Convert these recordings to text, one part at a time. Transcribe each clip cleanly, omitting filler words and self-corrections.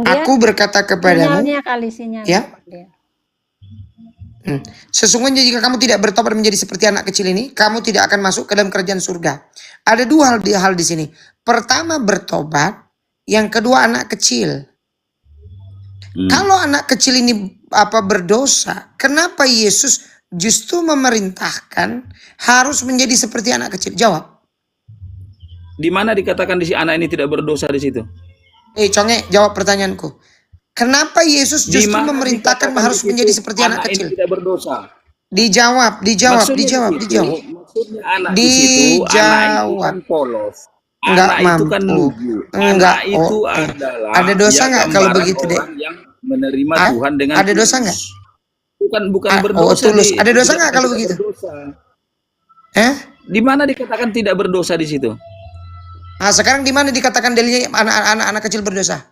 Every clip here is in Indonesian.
Dia Aku berkata kepadamu, sinyalnya kali sinyal. ya, sesungguhnya jika kamu tidak bertobat menjadi seperti anak kecil ini, kamu tidak akan masuk ke dalam kerajaan surga. Ada dua hal di sini. Pertama bertobat, yang kedua anak kecil. Kalau anak kecil ini berdosa, kenapa Yesus justru memerintahkan harus menjadi seperti anak kecil? Jawab. Di mana dikatakan di si anak ini tidak berdosa di situ? Conge, jawab pertanyaanku. Kenapa Yesus justru memerintahkan harus menjadi seperti anak kecil? Tidak berdosa. Dijawab. Maksudnya anak di situ, anak itu kan polos. Enggak anak mampu. Itu kan lugu. Enggak. Anak itu adalah ada dosa nggak kalau begitu, Dek? Yang menerima Tuhan dengan ada dosa nggak? Bukan berdosa. Tulus. Ada dosa nggak kalau begitu? Di mana dikatakan tidak berdosa di situ? Nah, sekarang di mana dikatakan dalilnya anak kecil berdosa?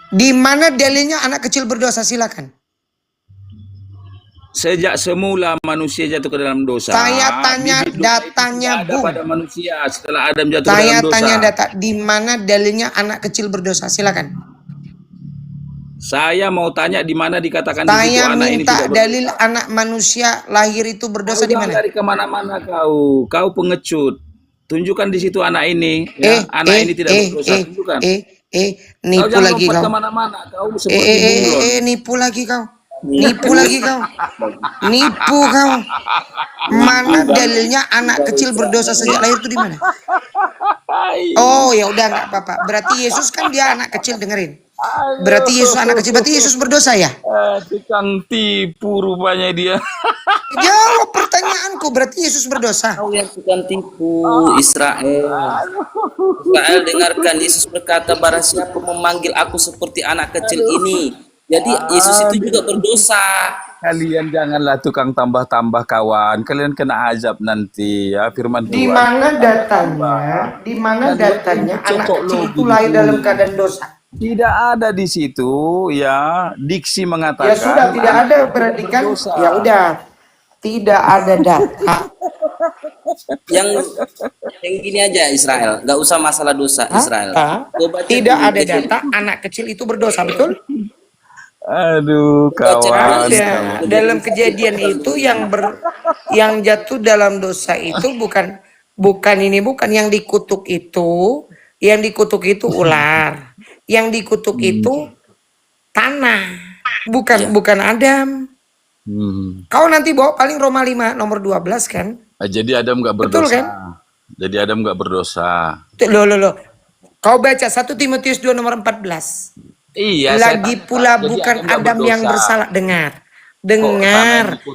Di mana dalilnya anak kecil berdosa? Silakan. Sejak semula manusia jatuh ke dalam dosa. Saya tanya datanya, Bung. Pada manusia setelah Adam jatuh ke dalam dosa. Saya tanya data. Di mana dalilnya anak kecil berdosa? Silakan. Saya mau tanya di mana dikatakan di situ anak ini tidak berdosa. Saya minta dalil anak manusia lahir itu berdosa di mana? Dari kemana-mana kau pengecut. Tunjukkan di situ anak ini, anak ini tidak berdosa. Tunjukkan. Nipu lagi kau. Kemana-mana kau seperti nipu lagi kau. Nipu kau. Mana dalilnya anak kecil berdosa sejak lahir itu di mana? Oh ya udah nggak apa-apa. Berarti Yesus kan dia anak kecil, dengerin. Berarti Yesus anak kecil, berarti Yesus berdosa ya? Tukang tipu rupanya dia. Jawab pertanyaanku, berarti Yesus berdosa. Kau yang tukang tipu, Israel. Israel, dengarkan, Yesus berkata, barang siapa memanggil aku seperti anak kecil ini. Jadi Yesus itu juga berdosa. Kalian janganlah tukang tambah-tambah kawan. Kalian kena azab nanti ya, firman Tuhan. Di mana datanya anak kecil itu lahir dalam keadaan dosa? Tidak ada di situ ya, diksi mengatakan. Ya sudah, tidak ada, berarti kan ya udah. Tidak ada data. yang gini aja, Israel, nggak usah masalah dosa. Israel. Tidak ada data anak kecil itu berdosa, betul? Aduh, kawan. Ada. Dalam kejadian itu yang jatuh dalam dosa itu bukan yang dikutuk itu ular, yang dikutuk itu tanah, bukan Adam. Kau nanti bawa paling Roma 5 nomor 12 kan? Jadi Adam nggak berdosa. Betul kan? Jadi Adam nggak berdosa. Loh. Kau baca 1 Timotius 2 nomor 14. Iya. Lagi pula bukan Adam yang bersalah. Dengar.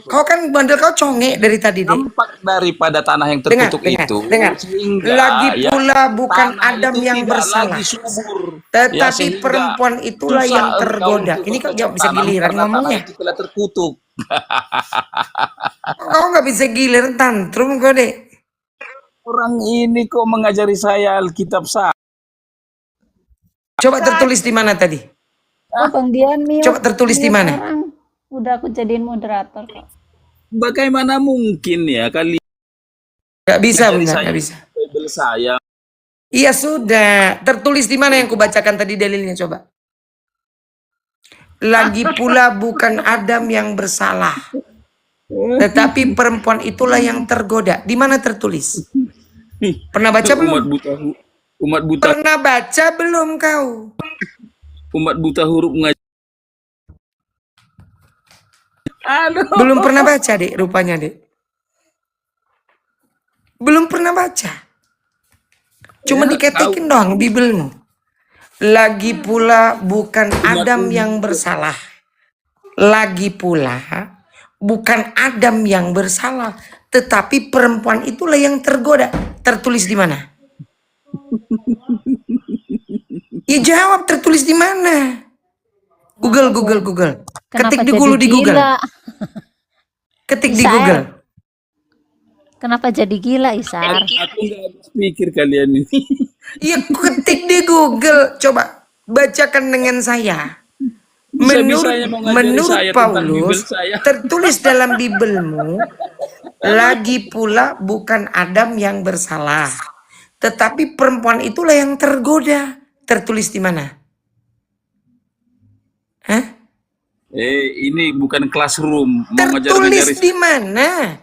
Kau kan bandel, kau conge dari tadi, deh. Dampak daripada tanah yang terkutuk itu. Dengar. Lagi pula bukan Adam yang bersalah. Tetapi perempuan itulah yang tergoda. Ini kok nggak bisa giliran ngomongnya. Telah terkutuk. Kau nggak bisa giliran tantrum kau, deh. Orang ini kok mengajari saya Alkitab saya. Coba tertulis di mana tadi? Bang Dian, coba tertulis di mana? Udah aku jadiin moderator kok. Bagaimana mungkin ya kali? Gak bisa, benar, gak bisa. Bible saya. Iya sudah. Tertulis di mana yang kubacakan tadi dalilnya, coba. Lagi pula bukan Adam yang bersalah, tetapi perempuan itulah yang tergoda. Di mana tertulis? Pernah baca belum? Umat buta. Pernah baca belum kau? Umat buta huruf ngaji. Belum pernah baca, Dek, rupanya, Dek. Belum pernah baca. Cuma diketekin doang Bibelmu. Lagi pula bukan Adam yang bersalah. Lagi pula bukan Adam yang bersalah, tetapi perempuan itulah yang tergoda. Tertulis di mana? Ya jawab, tertulis di mana? Google. Ketik di Google. Ketik di Google. Kenapa jadi gila, Isar? Aku nggak habis pikir kalian ini. Ya ketik di Google. Coba bacakan dengan saya. Menurut Paulus, tertulis dalam Bibelmu, lagi pula bukan Adam yang bersalah, Tetapi perempuan itulah yang tergoda. Tertulis di mana? Hah? Ini bukan classroom. Mau Tertulis di mana?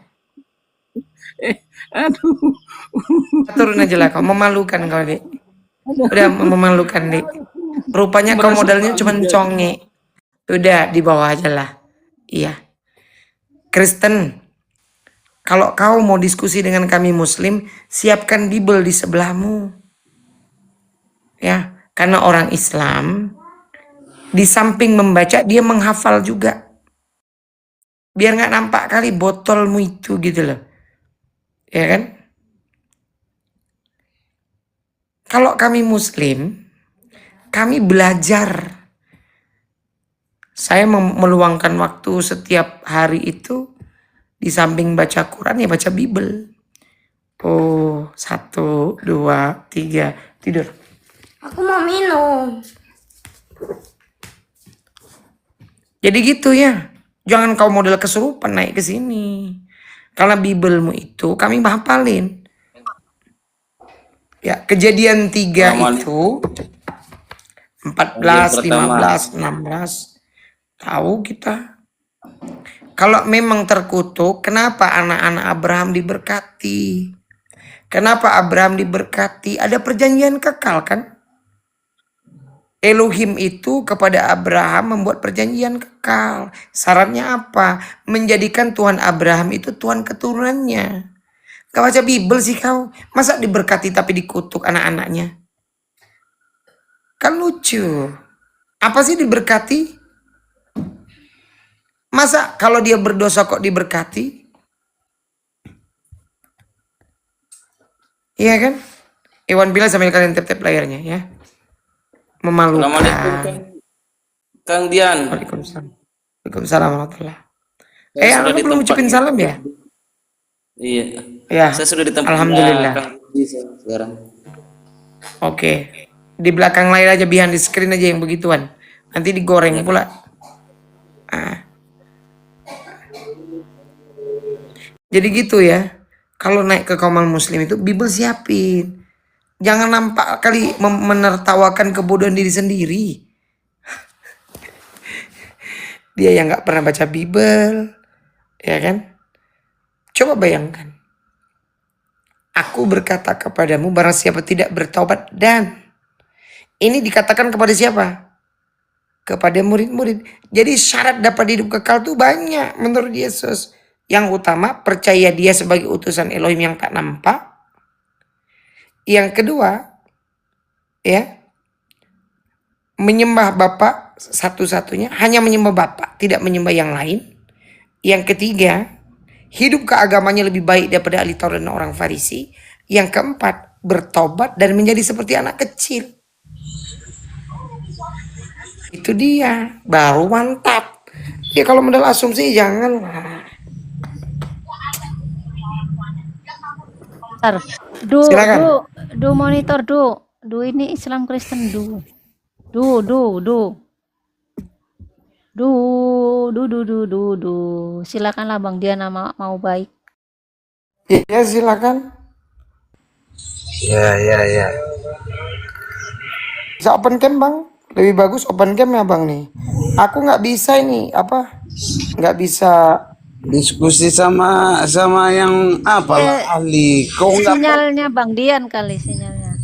Aduh. Turun aja lah kau, memalukan kau, Dek. Udah memalukan, Dek. Rupanya kau modalnya cuma conge. Udah di bawah aja lah. Iya. Kristen, kalau kau mau diskusi dengan kami Muslim, siapkan Bible di sebelahmu. Ya, karena orang Islam di samping membaca dia menghafal juga. Biar nggak nampak kali botolmu itu gitu loh. Ya kan? Kalau kami Muslim, kami belajar. Saya meluangkan waktu setiap hari itu di samping baca Quran ya baca Bible. Oh, 1, 2, 3, tidur. Aku mau minum. Jadi gitu ya. Jangan kau model kesurupan naik ke sini. Karena Biblemu itu kami hafalin. Ya, Kejadian 3 itu 14, 15, 16. Tahu kita. Kalau memang terkutuk, kenapa anak-anak Abraham diberkati? Kenapa Abraham diberkati? Ada perjanjian kekal kan? Elohim itu kepada Abraham membuat perjanjian kekal. Syaratnya apa? Menjadikan Tuhan Abraham itu Tuhan keturunannya. Kau baca Bible sih kau. Masa diberkati tapi dikutuk anak-anaknya? Kan lucu. Apa sih diberkati? Masa kalau dia berdosa kok diberkati? Iya kan? Iwan bilang sambil kalian tap-tap layarnya ya. Memalukan. Assalamualaikum Kang Dian. Waalaikumsalam. Waalaikumsalam warahmatullahi. Aku belum ucapin salam ya? Iya. Ya. Saya sudah di tempat Alhamdulillah. Kang Budi sekarang. Oke. Di belakang layar aja, behind the screen aja yang begituan. Nanti digoreng pula. Jadi gitu ya. Kalau naik ke kaum muslim itu Bible siapin. Jangan nampak kali menertawakan kebodohan diri sendiri. Dia yang nggak pernah baca Bible, ya kan? Coba bayangkan. Aku berkata kepadamu, barang siapa tidak bertobat, dan ini dikatakan kepada siapa? Kepada murid-murid. Jadi syarat dapat hidup kekal tuh banyak menurut Yesus. Yang utama, percaya dia sebagai utusan Elohim yang tak nampak. Yang kedua, ya, menyembah Bapa satu-satunya, hanya menyembah Bapa, tidak menyembah yang lain. Yang ketiga, hidup keagamanya lebih baik daripada ahli Taurat dan orang Farisi. Yang keempat, bertobat dan menjadi seperti anak kecil. Itu dia, baru mantap. Ya kalau modal asumsi jangan. Silakan. Du monitor du ini Islam Kristen du silakanlah Bang Dian mau baik. Ya silakan. Ya. Bisa open cam Bang, lebih bagus open cam ya Bang nih. Aku nggak bisa ini nggak bisa Diskusi sama yang ahli. Kau nggak Sinyalnya Bang Dian kali sinyalnya.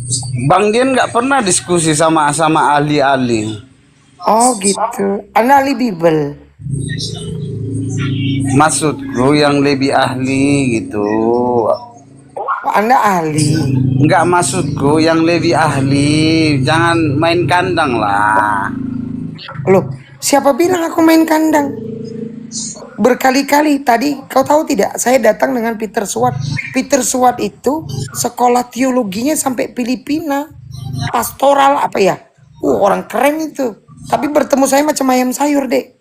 Bang Dian nggak pernah diskusi sama ahli-ahli. Oh gitu. Anda ahli Bible. Maksudku yang lebih ahli gitu. Oh, Anda ahli. Nggak, maksudku yang lebih ahli. Jangan main kandang lah. Loh, siapa bilang aku main kandang? Berkali-kali tadi kau tahu tidak, saya datang dengan Peter Swart. Peter Swart itu sekolah teologinya sampai Filipina, pastoral apa ya, orang keren itu. Tapi bertemu saya macam ayam sayur deh.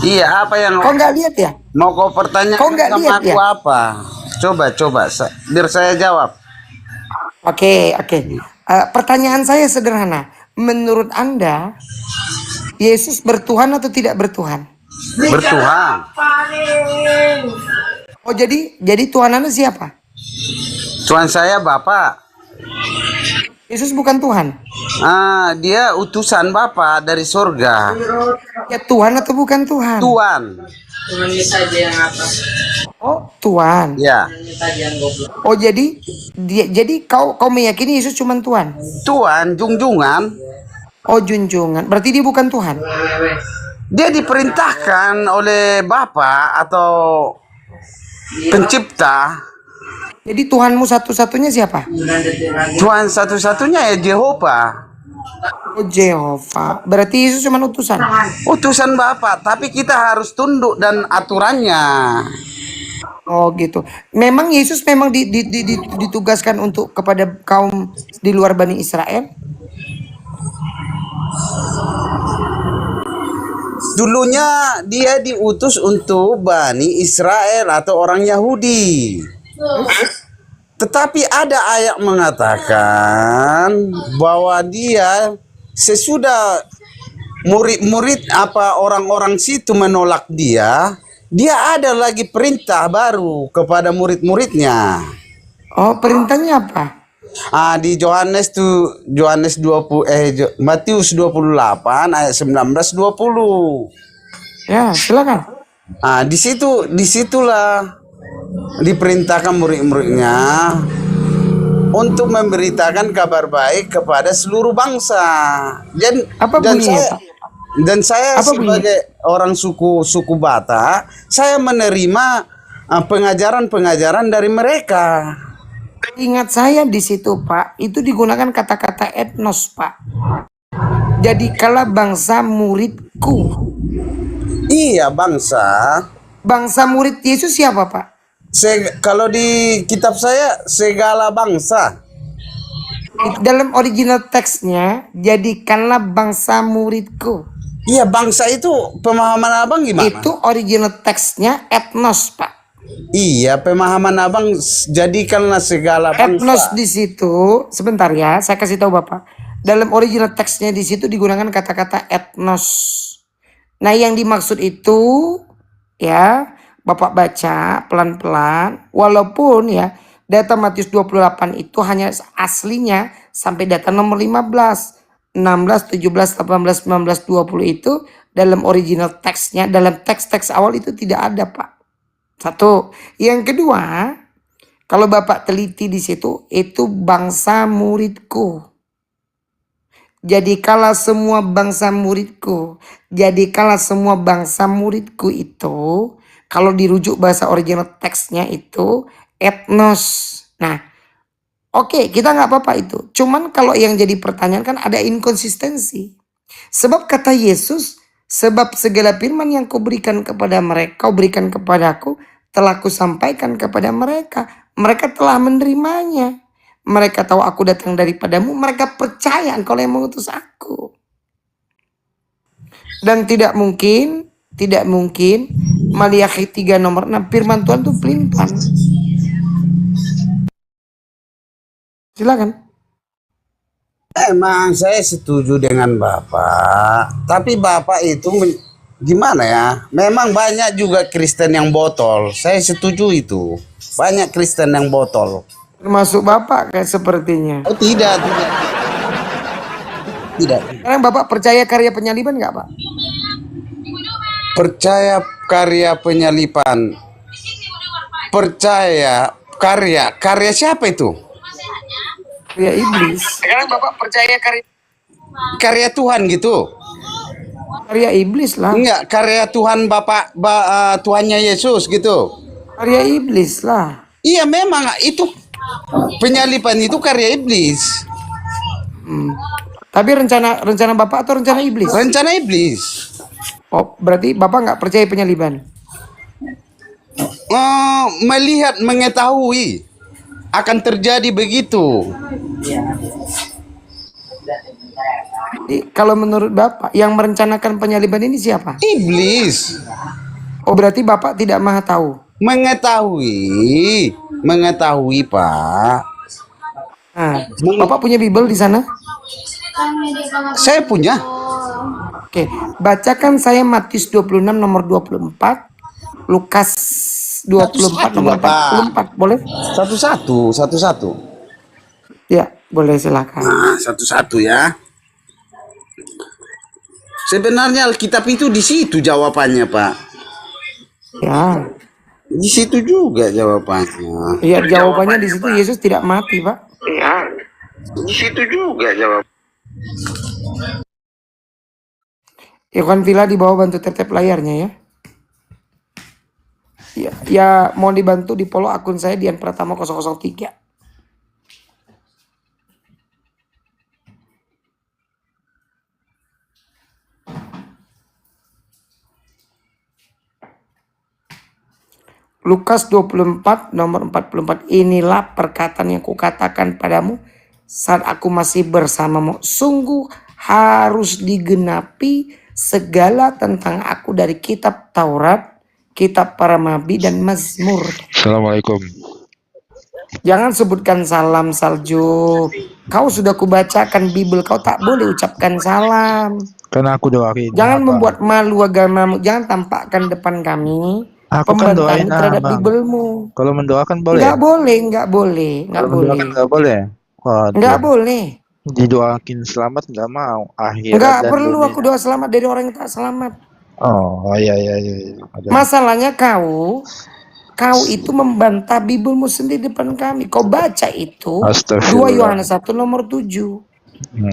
Iya, apa yang Kau nggak lihat ya? mau kau pertanyakan Kau nggak sama lihat aku ya? apa? Coba biar saya jawab. Oke. Pertanyaan saya sederhana. Menurut Anda, Yesus bertuhan atau tidak bertuhan? Bertuhan. Oh jadi Tuhan Anda siapa? Tuhan saya Bapak. Yesus bukan Tuhan. Dia utusan Bapa dari surga. Ya Tuhan atau bukan Tuhan? Tuhan. Oh, Tuhan. Ya. Oh, jadi kau meyakini Yesus cuma Tuhan? Tuhan junjungan. Oh, junjungan. Berarti dia bukan Tuhan. Dia diperintahkan oleh Bapa atau pencipta. Jadi Tuhanmu satu-satunya siapa? Tuhan satu-satunya ya Jehovah. Oh, Jehovah. Berarti Yesus cuma utusan. Utusan Bapa, tapi kita harus tunduk dan aturannya. Oh, gitu. Memang Yesus memang ditugaskan untuk kepada kaum di luar Bani Israel? Dulunya dia diutus untuk Bani Israel atau orang Yahudi. Tetapi ada ayat mengatakan bahwa dia sesudah murid-murid orang-orang situ menolak dia ada lagi perintah baru kepada murid-muridnya. Oh, perintahnya apa? Di Matius 28 ayat 19-20. Ya, silakan. Disitulah diperintahkan murid-muridnya untuk memberitakan kabar baik kepada seluruh bangsa. Dan saya sebagai orang suku Batak, saya menerima pengajaran-pengajaran dari mereka. Ingat saya di situ, Pak, itu digunakan kata-kata etnos, Pak. Jadikanlah bangsa muridku. Iya, bangsa. Bangsa murid Yesus siapa, Pak? Kalau di kitab saya segala bangsa. Dalam original teksnya, jadikanlah bangsa muridku. Iya, bangsa itu pemahaman abang gimana? Itu original teksnya etnos, Pak. Iya, pemahaman abang jadikanlah segala bangsa. Etnos di situ, sebentar ya, saya kasih tahu Bapak. Dalam original teksnya di situ digunakan kata-kata etnos. Nah, yang dimaksud itu ya, Bapak baca pelan-pelan, walaupun ya data Matius 28 itu hanya aslinya sampai data nomor 15, 16, 17, 18, 19, 20 itu dalam original teksnya, dalam teks-teks awal itu tidak ada, Pak. Satu. Yang kedua, kalau Bapak teliti di situ, itu bangsa muridku. Jadikanlah semua bangsa muridku. Jadikanlah semua bangsa muridku itu, kalau dirujuk bahasa original teksnya itu etnos. Nah, oke, kita nggak apa-apa itu. Cuman kalau yang jadi pertanyaan kan ada inkonsistensi. Sebab kata Yesus, sebab segala firman yang kau berikan kepada mereka, kau berikan kepadaku, telah kusampaikan kepada mereka. Mereka telah menerimanya. Mereka tahu aku datang daripadamu. Mereka percaya engkau yang mengutus aku. Dan tidak mungkin Maliakhi 3 nomor 6 firman Tuhan itu pelin-pelan. Silakan. Emang saya setuju dengan Bapak, tapi Bapak itu gimana ya? Memang banyak juga Kristen yang botol. Saya setuju itu. Banyak Kristen yang botol. Termasuk Bapak kayak sepertinya. Oh, tidak. Sekarang Bapak percaya karya penyaliban nggak, Pak? Percaya karya penyaliban. Percaya karya siapa itu? Karya iblis. Sekarang Bapak percaya karya Tuhan gitu? Karya iblis lah. Enggak, karya Tuhan Tuhannya Yesus gitu. Karya iblis lah. Iya, memang itu penyaliban itu karya iblis. Tapi rencana Bapak atau rencana iblis? Rencana iblis. Oh, berarti Bapak nggak percaya penyaliban? Melihat, mengetahui akan terjadi begitu. Jadi, kalau menurut Bapak yang merencanakan penyaliban ini siapa? Iblis. Oh, berarti Bapak tidak maha tahu? Mengetahui Pak. Nah, Bapak punya Bible di sana? Saya punya. Oke, bacakan saya Matius 26 nomor 24, Lukas 24 nomor 44, boleh? Satu-satu. Ya, boleh silakan. Nah, satu-satu ya. Sebenarnya Alkitab itu di situ jawabannya, Pak. Ya, Di situ juga jawabannya. ya jawabannya di situ Yesus tidak mati, Pak. Ya, di situ juga jawab. Ikhwan Villa di bawah bantu tap layarnya ya. Ya, mau dibantu di follow akun saya Dian Pratama 003. Lukas 24 nomor 44. Inilah perkataan yang kukatakan padamu saat aku masih bersamamu. Sungguh harus digenapi segala tentang aku dari kitab Taurat, kitab para nabi dan Mazmur. Assalamualaikum. Jangan sebutkan salam, Salju. Kau sudah kubacakan Bible, kau tak boleh ucapkan salam. Karena aku doain. Jangan membuat malu agamamu. Jangan tampakkan depan kami Aku kan pembantaian doain terhadap abang. Biblemu. Kalau mendoakan boleh. Nggak boleh, nggak boleh, nggak Kalau boleh. mendoakan nggak boleh. Waduh. Nggak boleh. Didoakin selamat nggak mau. Akhirat Nggak dan perlu dunia. aku doa selamat dari orang yang tak selamat. Oh iya. Ada. Masalahnya kau itu membantah Biblemu sendiri depan kami. Kau baca itu 2 Astagfirullah. Yohanes 1 nomor 7.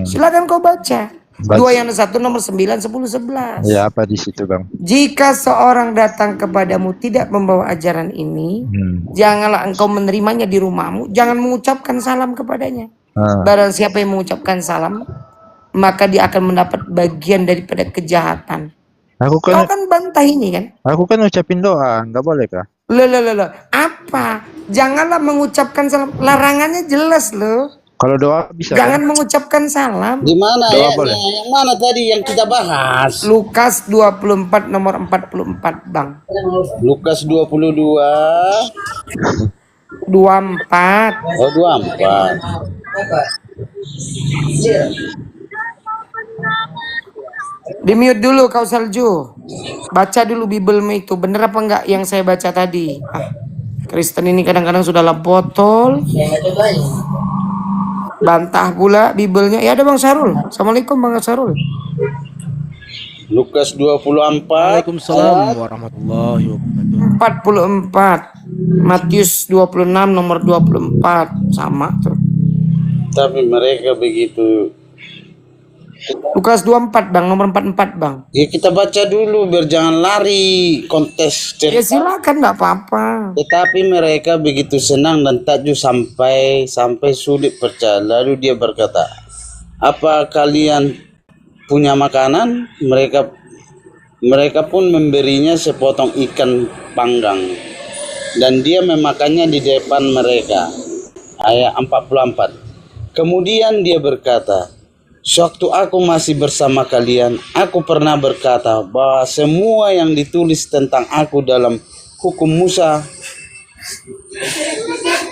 Silakan kau baca. 2 Yohanes 1 nomor 9, 10, 11. Ya apa di situ bang? Jika seorang datang kepadamu tidak membawa ajaran ini, janganlah engkau menerimanya di rumahmu. Jangan mengucapkan salam kepadanya. Barang siapa yang mengucapkan salam, maka dia akan mendapat bagian daripada kejahatan. Aku Kau kan kan bantah ini kan? aku kan ucapin doa, nggak boleh kah? Loh. Apa? Janganlah mengucapkan salam. Larangannya jelas loh. Kalau doa bisa. Jangan Kan? mengucapkan salam. Di mana Doa ya? boleh. Yang mana tadi yang kita bahas? Lukas 24 nomor 44, Bang. Lukas 22. 24. Oh, 24. Di-mute dulu kau Salju. Baca dulu Biblemu itu. Bener apa enggak yang saya baca tadi? Kristen ini kadang-kadang sudah lah botol. Bantah pula Biblenya. Ya ada Bang Sarul. Assalamualaikum Bang Sarul. Lukas 24. Waalaikumsalam warahmatullahi wabarakatuh. 44. Matius 26 nomor 24. Sama tuh. Tapi mereka begitu. Lukas 24 Bang, nomor 44 Bang. Ya kita baca dulu biar jangan lari kontes Ya cerita. silakan enggak apa-apa. Tetapi mereka begitu senang dan takjub sampai sulit percaya. Lalu dia berkata, apa kalian punya makanan? Mereka pun memberinya sepotong ikan panggang. Dan dia memakannya di depan mereka. Ayat 44. Kemudian dia berkata, sewaktu aku masih bersama kalian, aku pernah berkata bahwa semua yang ditulis tentang aku dalam hukum Musa,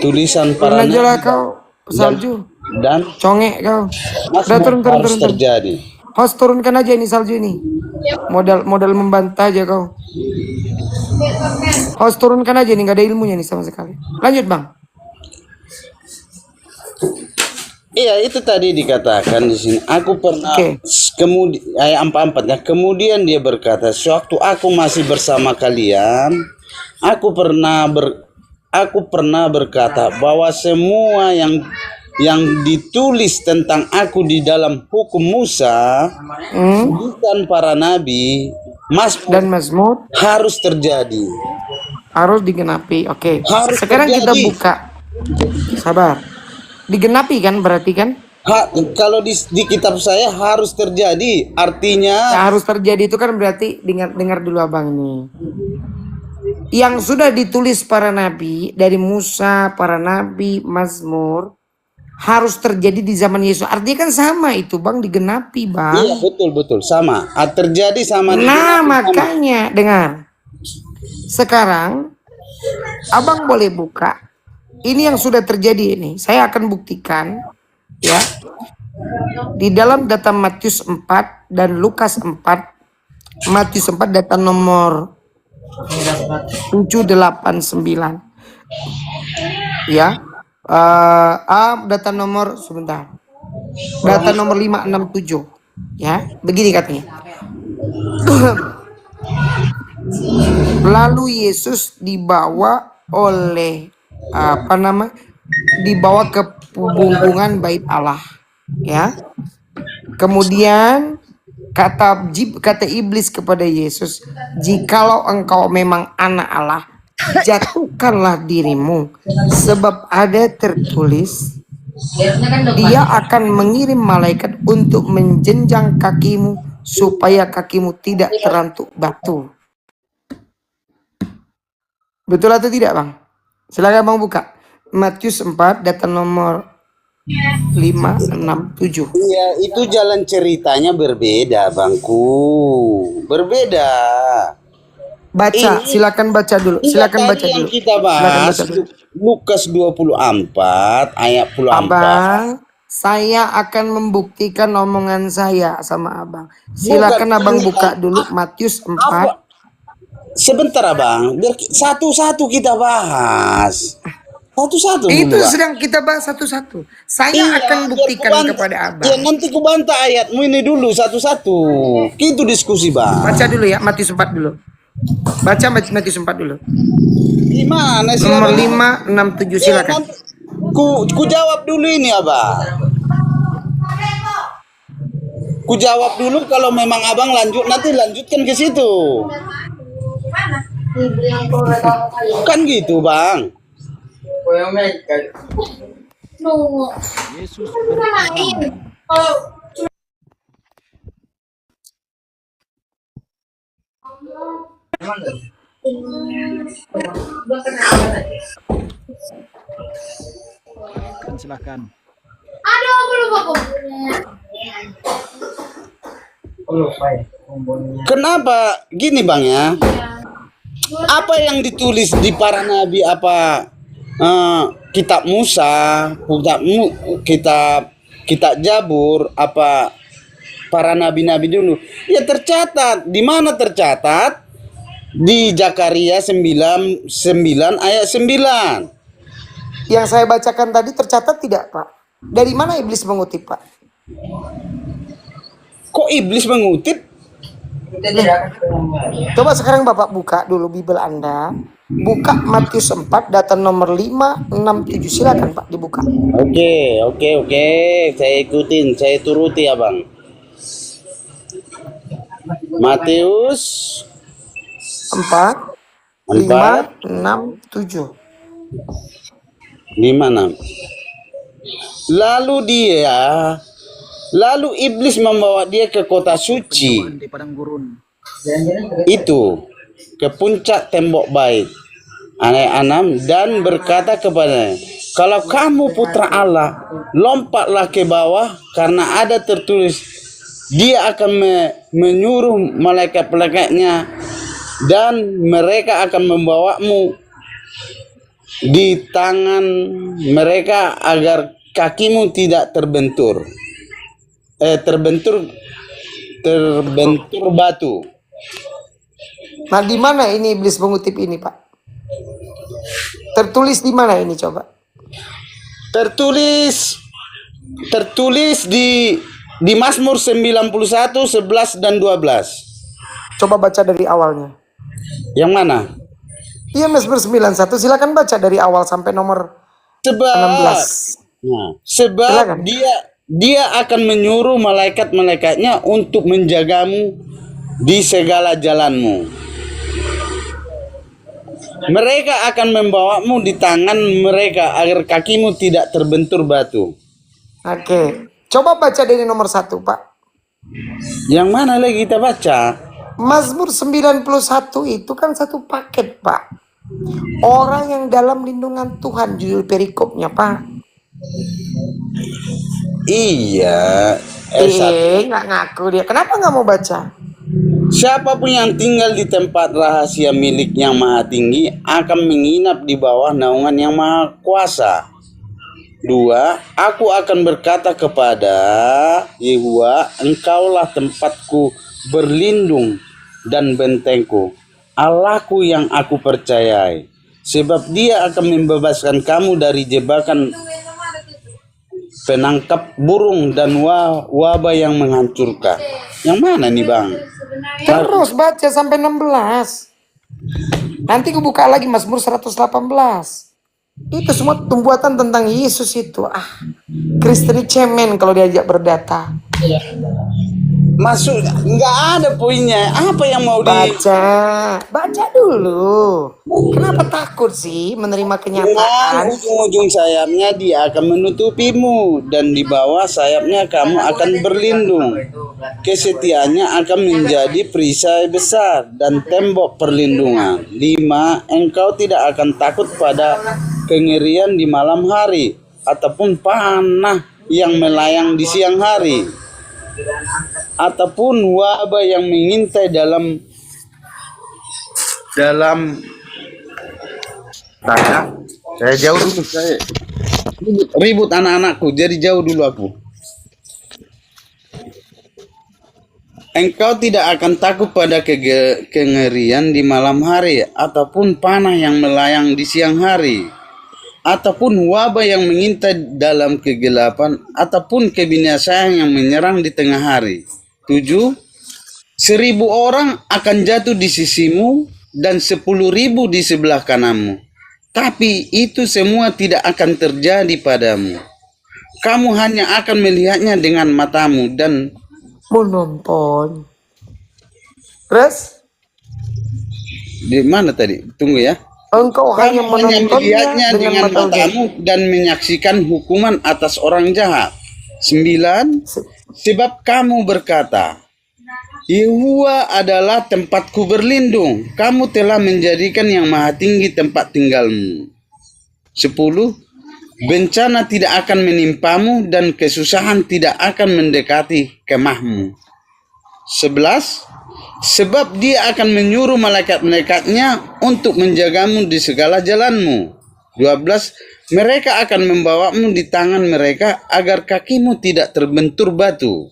tulisan para Turun aja lah nabi kau Salju. dan Congek kau. Udah Mazmur turun. harus terjadi. Host turunkan aja ini Salju ini. Modal membantah aja kau. Host turunkan aja nih, nggak ada ilmunya nih sama sekali. Lanjut Bang. Iya, itu tadi dikatakan di sini. Aku pernah kemudian ayat 44 ya. Kemudian dia berkata, sewaktu aku masih bersama kalian, aku pernah berkata bahwa semua yang ditulis tentang aku di dalam hukum Musa, tulisan para nabi, dan Mazmur harus terjadi. harus digenapi. Oke. Harus Sekarang kita terjadi. buka. Sabar. Digenapi kan berarti kan? Kalau di kitab saya harus terjadi, artinya Ya, harus terjadi itu kan berarti dengar dulu Abang ini. Yang sudah ditulis para nabi dari Musa, para nabi, Mazmur harus terjadi di zaman Yesus. Artinya kan sama itu Bang, digenapi Bang. iya betul sama. Terjadi sama. Nah makanya dengar. Sekarang Abang boleh buka. Ini yang sudah terjadi ini. Saya akan buktikan ya. Di dalam data Matius 4 dan Lukas 4. Matius 4 data nomor 789. Ya. Data nomor sebentar. Data nomor 567. Ya, begini katanya. Lalu Yesus dibawa oleh dibawa ke punggungan bait Allah, ya. Kemudian kata iblis kepada Yesus, "Jikalau engkau memang anak Allah, jatuhkanlah dirimu, sebab ada tertulis, Dia akan mengirim malaikat untuk menjenjang kakimu supaya kakimu tidak terantuk batu." Betul atau tidak, Bang? Silakan Bang buka. Matius 4 data nomor 567. Iya, itu jalan ceritanya berbeda, Bangku. Berbeda. Baca, silakan baca dulu. Silakan baca yang dulu. kita Silakan bahas baca dulu. Lukas 24 ayat 24. Abang, saya akan membuktikan omongan saya sama Abang. Silakan Abang buka dulu Matius 4. Sebentar Abang, biar satu-satu kita bahas. Satu-satu Itu dulu, Bang. sedang kita bahas satu-satu. Saya akan buktikan kepada Abang. Ya, nanti ku bantah ayatmu ini dulu satu-satu. Itu diskusi, Bang. Baca dulu ya, Matius 4 dulu. Baca Matius 4 dulu. Gimana sih? Nomor 567 silakan. Ku jawab dulu ini, Abang. Ku jawab dulu, kalau memang Abang lanjut, nanti lanjutkan ke situ. Kan gitu, Bang. Yesus berfirman, silakan. Kenapa gini, Bang ya? Apa yang ditulis di para nabi, apa kitab Musa, kitab Jabur, apa para nabi-nabi dulu? Ya tercatat. Di mana tercatat? Di Zakaria 9 ayat 9. Yang saya bacakan tadi tercatat tidak, Pak? Dari mana iblis mengutip, Pak? Kok iblis mengutip? Coba sekarang Bapak buka dulu Bible Anda. Buka Matius 4 data nomor 567. Silakan Pak dibuka. Oke. Saya ikutin, saya turuti Abang. Matius 4 567. 56. Lalu iblis membawa dia ke kota suci Di padang gurun. itu, ke puncak tembok bait, ayat 6, dan berkata kepadanya, "Kalau kamu putra Allah, lompatlah ke bawah, karena ada tertulis, Dia akan menyuruh malaikat-malaikatnya, dan mereka akan membawamu di tangan mereka agar kakimu tidak terbentur batu." Nah, di mana ini iblis mengutip ini, Pak? Tertulis di mana ini coba? Tertulis di Mazmur 91, 11 dan 12. Coba baca dari awalnya. Yang mana? Iya, Mazmur 91. Silakan baca dari awal sampai nomor 16. Sebab Silakan. dia akan menyuruh malaikat-malaikatnya untuk menjagamu di segala jalanmu. Mereka akan membawamu di tangan mereka agar kakimu tidak terbentur batu. Oke. Coba baca dari nomor 1, Pak. Yang mana lagi kita baca? Mazmur 91 itu kan satu paket, Pak. Orang yang dalam lindungan Tuhan, judul perikopnya, Pak. Iya. Nggak ngaku dia. Kenapa nggak mau baca? Siapapun yang tinggal di tempat rahasia milik yang maha tinggi akan menginap di bawah naungan yang maha kuasa. 2. Aku akan berkata kepada Yehuwa, Engkaulah tempatku berlindung dan bentengku, Allahku yang aku percayai. sebab dia akan membebaskan kamu dari jebakan penangkap burung dan wabah yang menghancurkan. Yang mana nih Bang? Terus baca sampai 16. Nanti aku buka lagi Mazmur 118. Itu semua pembuatan tentang Yesus itu. Kristen ini cemen kalau diajak berdata. Masuk nggak ada poinnya. Apa yang mau Baca dulu. Kenapa takut sih menerima kenyataan? ujung sayapnya dia akan menutupimu dan di bawah sayapnya kamu akan berlindung. Kesetiaannya akan menjadi perisai besar dan tembok perlindungan. 5. Engkau tidak akan takut pada kengerian di malam hari ataupun panah yang melayang di siang hari, ataupun wabah yang mengintai dalam saya jauh dulu, saya ribut anak-anakku, jadi jauh dulu aku. Engkau tidak akan takut pada kengerian di malam hari ataupun panah yang melayang di siang hari, ataupun wabah yang mengintai dalam kegelapan, ataupun kebinasaan yang menyerang di tengah hari. 7. 1.000 orang akan jatuh di sisimu dan 10.000 di sebelah kananmu, tapi itu semua tidak akan terjadi padamu. Kamu hanya akan melihatnya dengan matamu dan menonton. Terus? Di mana tadi? Tunggu ya. Engkau hanya melihatnya dengan matamu dan menyaksikan hukuman atas orang jahat. 9. Sebab kamu berkata, Yehuwa adalah tempatku berlindung. Kamu telah menjadikan yang maha tinggi tempat tinggalmu. 10. Bencana tidak akan menimpamu dan kesusahan tidak akan mendekati kemahmu. 11. Sebab dia akan menyuruh malaikat-malaikatnya untuk menjagamu di segala jalanmu. 12. Mereka akan membawamu di tangan mereka agar kakimu tidak terbentur batu.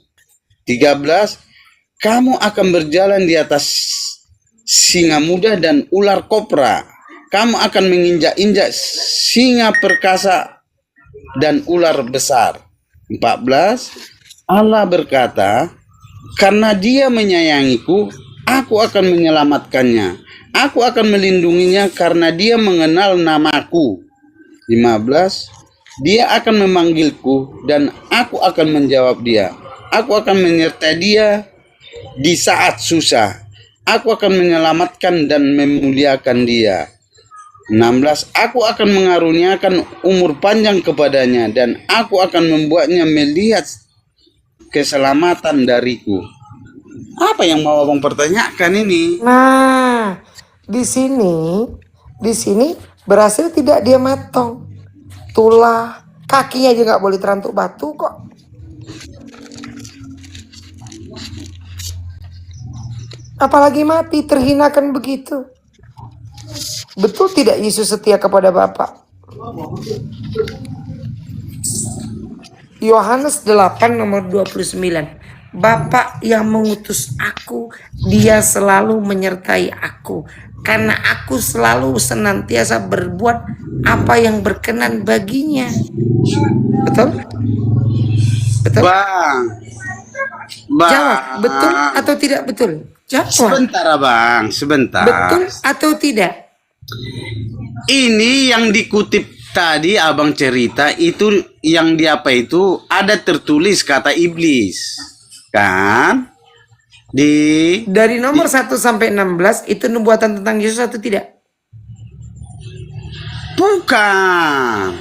13. Kamu akan berjalan di atas singa muda dan ular kobra. Kamu akan menginjak-injak singa perkasa dan ular besar. 14. Allah berkata, karena dia menyayangiku, aku akan menyelamatkannya. Aku akan melindunginya karena dia mengenal namaku. 15. Dia akan memanggilku dan aku akan menjawab dia. Aku akan menyertai dia di saat susah. Aku akan menyelamatkan dan memuliakan dia. 16. Aku akan mengaruniakan umur panjang kepadanya dan aku akan membuatnya melihat keselamatan dariku. Apa yang mau abang pertanyakan ini? Nah, di sini berhasil tidak dia matong. Tulah, kakinya aja nggak boleh terantuk batu kok. Apalagi mati, terhinakan begitu. Betul tidak Yesus setia kepada Bapa? Yohanes 8 nomor 29. Bapa yang mengutus aku, dia selalu menyertai aku. Karena aku selalu senantiasa berbuat apa yang berkenan baginya. Betul? Betul? Bang. Jawab, betul atau tidak betul? Jawab. Sebentar abang, sebentar. Betul atau tidak? Ini yang dikutip tadi abang cerita itu yang di apa itu ada tertulis kata iblis. Kan? Dari nomor 1 sampai 16 itu nubuatan tentang Yesus atau tidak? Bukan.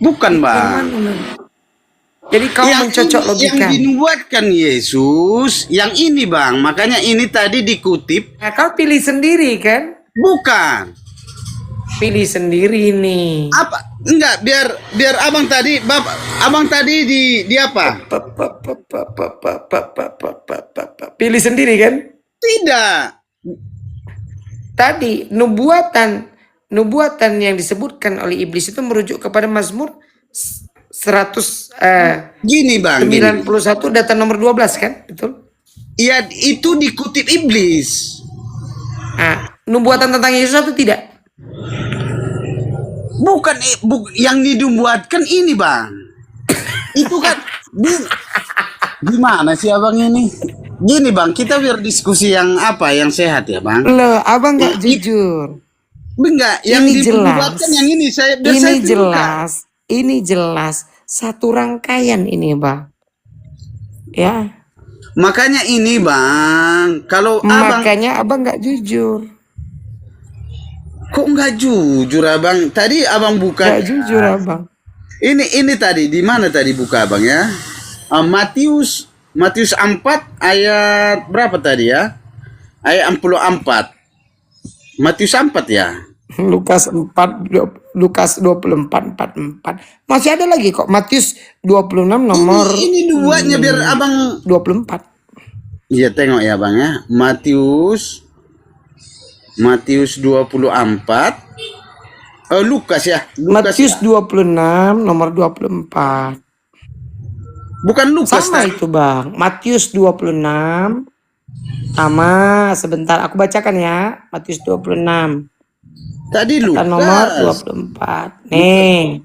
Bukan, Bang. Jadi kau mencocok logika. Yang dinubuatkan Yesus, yang ini Bang, makanya ini tadi dikutip. Nah, kau pilih sendiri kan? Bukan. Pilih sendiri nih. Apa? Enggak, biar abang tadi, abang tadi di apa? Pilih sendiri kan? Tidak. Tadi nubuatan yang disebutkan oleh iblis itu merujuk kepada Mazmur 191 data nomor 12 kan? Betul? Iya, itu dikutip iblis. Nubuatan tentang Yesus atau tidak? Bukan yang dibuatkan ini bang. Itu kan gimana sih abang ini? Gini bang, kita biar diskusi yang apa yang sehat ya bang. Loh, abang nggak jujur. Enggak, yang Ini dibuatkan yang ini saya Ini jelas satu rangkaian ini bang. Ya. Makanya ini bang, kalau Makanya abang nggak jujur. kok nggak jujur abang? Tadi abang buka. Nggak jujur abang. Ini tadi di mana tadi buka abang ya? Matius 4 ayat berapa tadi ya? Ayat 44. Matius 4 ya. Lukas 24:44. Masih ada lagi kok. Matius 26 nomor Ini duanya biar abang 24. Iya tengok ya bang ya. Matius 24. Lukas ya. Matius 26 nomor 24. Bukan Lukas. Sama itu bang. Matius 26. Sama sebentar aku bacakan ya. Matius 26. Tadi Lukas. Nomor 24. Nih.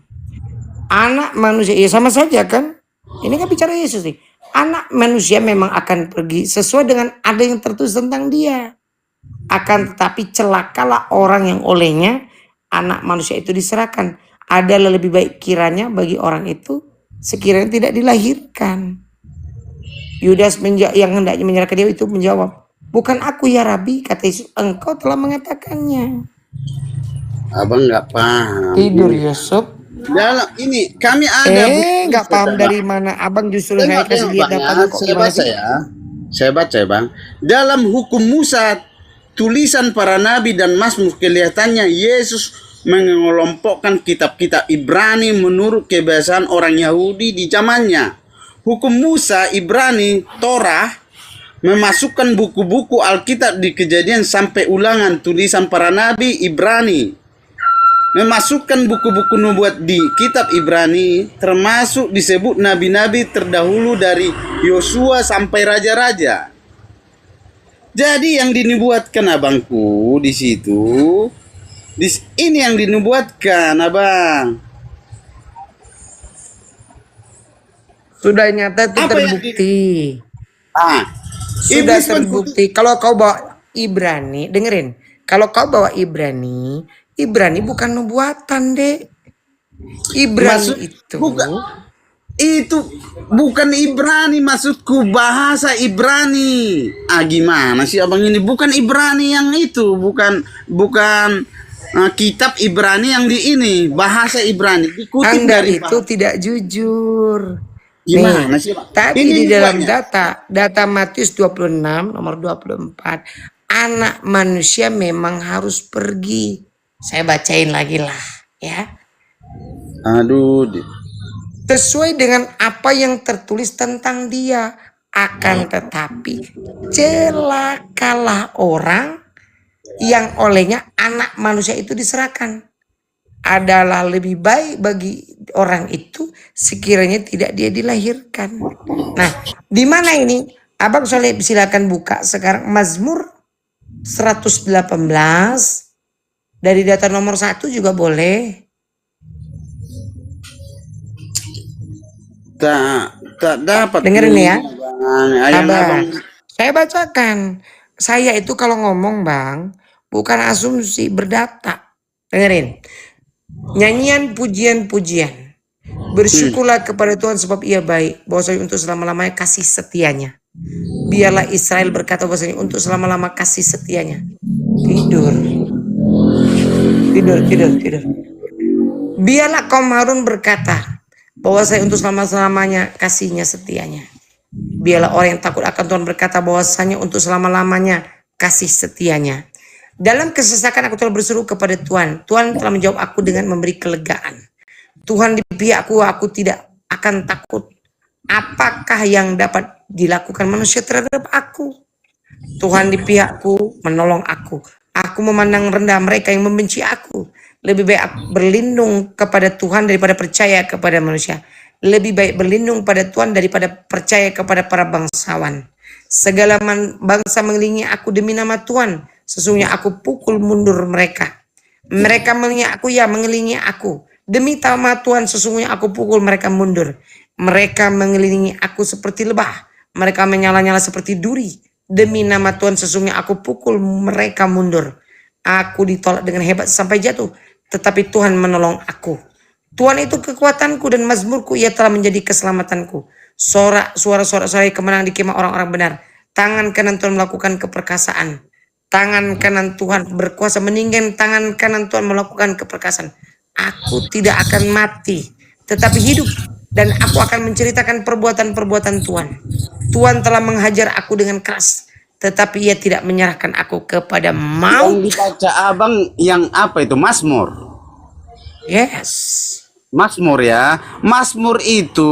Anak manusia. Ya sama saja kan. Ini kan bicara Yesus nih. Anak manusia memang akan pergi sesuai dengan ada yang tertulis tentang dia. Akan tetapi celakalah orang yang olehnya anak manusia itu diserahkan. Adalah lebih baik kiranya bagi orang itu sekiranya tidak dilahirkan. Yudas yang hendaknya menyerahkan dia itu menjawab, bukan aku ya Rabi, kata Yesus, engkau telah mengatakannya. Abang nggak paham. Tidur Yusuf. Dalam ini kami ada. Nggak paham dari mana abang justru saya kasih lihat datanya kok. Saya baca ya bang. Dalam hukum Musa, tulisan para nabi dan mazmur, kelihatannya Yesus mengelompokkan kitab-kitab Ibrani menurut kebiasaan orang Yahudi di zamannya. Hukum Musa, Ibrani, Torah memasukkan buku-buku Alkitab di Kejadian sampai Ulangan, tulisan para nabi Ibrani memasukkan buku-buku nubuat di kitab Ibrani, termasuk disebut nabi-nabi terdahulu dari Yosua sampai raja-raja. Jadi yang dinubuatkan abangku di situ, ini yang dinubuatkan abang. Sudah nyata itu terbukti. Sudah terbukti. Kalau kau bawa Ibrani, dengerin. Kalau kau bawa Ibrani bukan nubuatan, Dek. Ibrani itu bukan Ibrani, maksudku bahasa Ibrani. Gimana sih abang ini? Bukan Ibrani yang itu, bukan kitab Ibrani yang di ini, bahasa Ibrani. Dikutip Anda dari itu tidak jujur. Gimana sih, Pak? Tadi ini di dalam data Matius 26 nomor 24, anak manusia memang harus pergi. Saya bacain lagi lah ya. Sesuai dengan apa yang tertulis tentang dia. Akan tetapi celakalah orang yang olehnya anak manusia itu diserahkan. Adalah lebih baik bagi orang itu sekiranya tidak dia dilahirkan. Nah, di mana ini? Abang Soleh silakan buka sekarang Mazmur 118 dari data nomor 1 juga boleh. Tak dapat. Dengerin ya. Abang, saya bacakan. Saya itu kalau ngomong bang, bukan asumsi, berdata. Dengerin. Nyanyian pujian-pujian. Bersyukurlah kepada Tuhan sebab ia baik. Bahwasanya untuk selama-lamanya kasih setianya. Biarlah Israel berkata bahwasanya untuk selama-lama kasih setianya. Tidur. Biarlah kaum Harun berkata bahwasanya untuk selama-lamanya kasihnya setianya. Biarlah orang yang takut akan Tuhan berkata bahwasanya untuk selama-lamanya kasih setianya. Dalam kesesakan aku telah berseru kepada Tuhan. Tuhan telah menjawab aku dengan memberi kelegaan. Tuhan di pihakku, aku tidak akan takut. Apakah yang dapat dilakukan manusia terhadap aku? Tuhan di pihakku, menolong aku. Aku memandang rendah mereka yang membenci aku. Lebih baik aku berlindung kepada Tuhan daripada percaya kepada manusia. Lebih baik berlindung pada Tuhan daripada percaya kepada para bangsawan. Segala bangsa mengelilingi aku demi nama Tuhan. sesungguhnya aku pukul mundur mereka. Mereka mengelilingi aku. Demi nama Tuhan sesungguhnya aku pukul mereka mundur. Mereka mengelilingi aku seperti lebah. Mereka menyala-nyala seperti duri. Demi nama Tuhan sesungguhnya aku pukul mereka mundur. Aku ditolak dengan hebat sampai jatuh. Tetapi Tuhan menolong aku. Tuhan itu kekuatanku dan mazmurku. Ia telah menjadi keselamatanku. Suara-suara saya kemenangan di kemah orang-orang benar. Tangan kanan Tuhan melakukan keperkasaan. Tangan kanan Tuhan berkuasa meninggikan. Tangan kanan Tuhan melakukan keperkasaan. Aku tidak akan mati, tetapi hidup. Dan aku akan menceritakan perbuatan-perbuatan Tuhan. Tuhan telah menghajar aku dengan keras, tetapi ia tidak menyerahkan aku kepada Yang maut. dibaca abang yang apa itu? Mazmur. Yes. Mazmur ya. Mazmur itu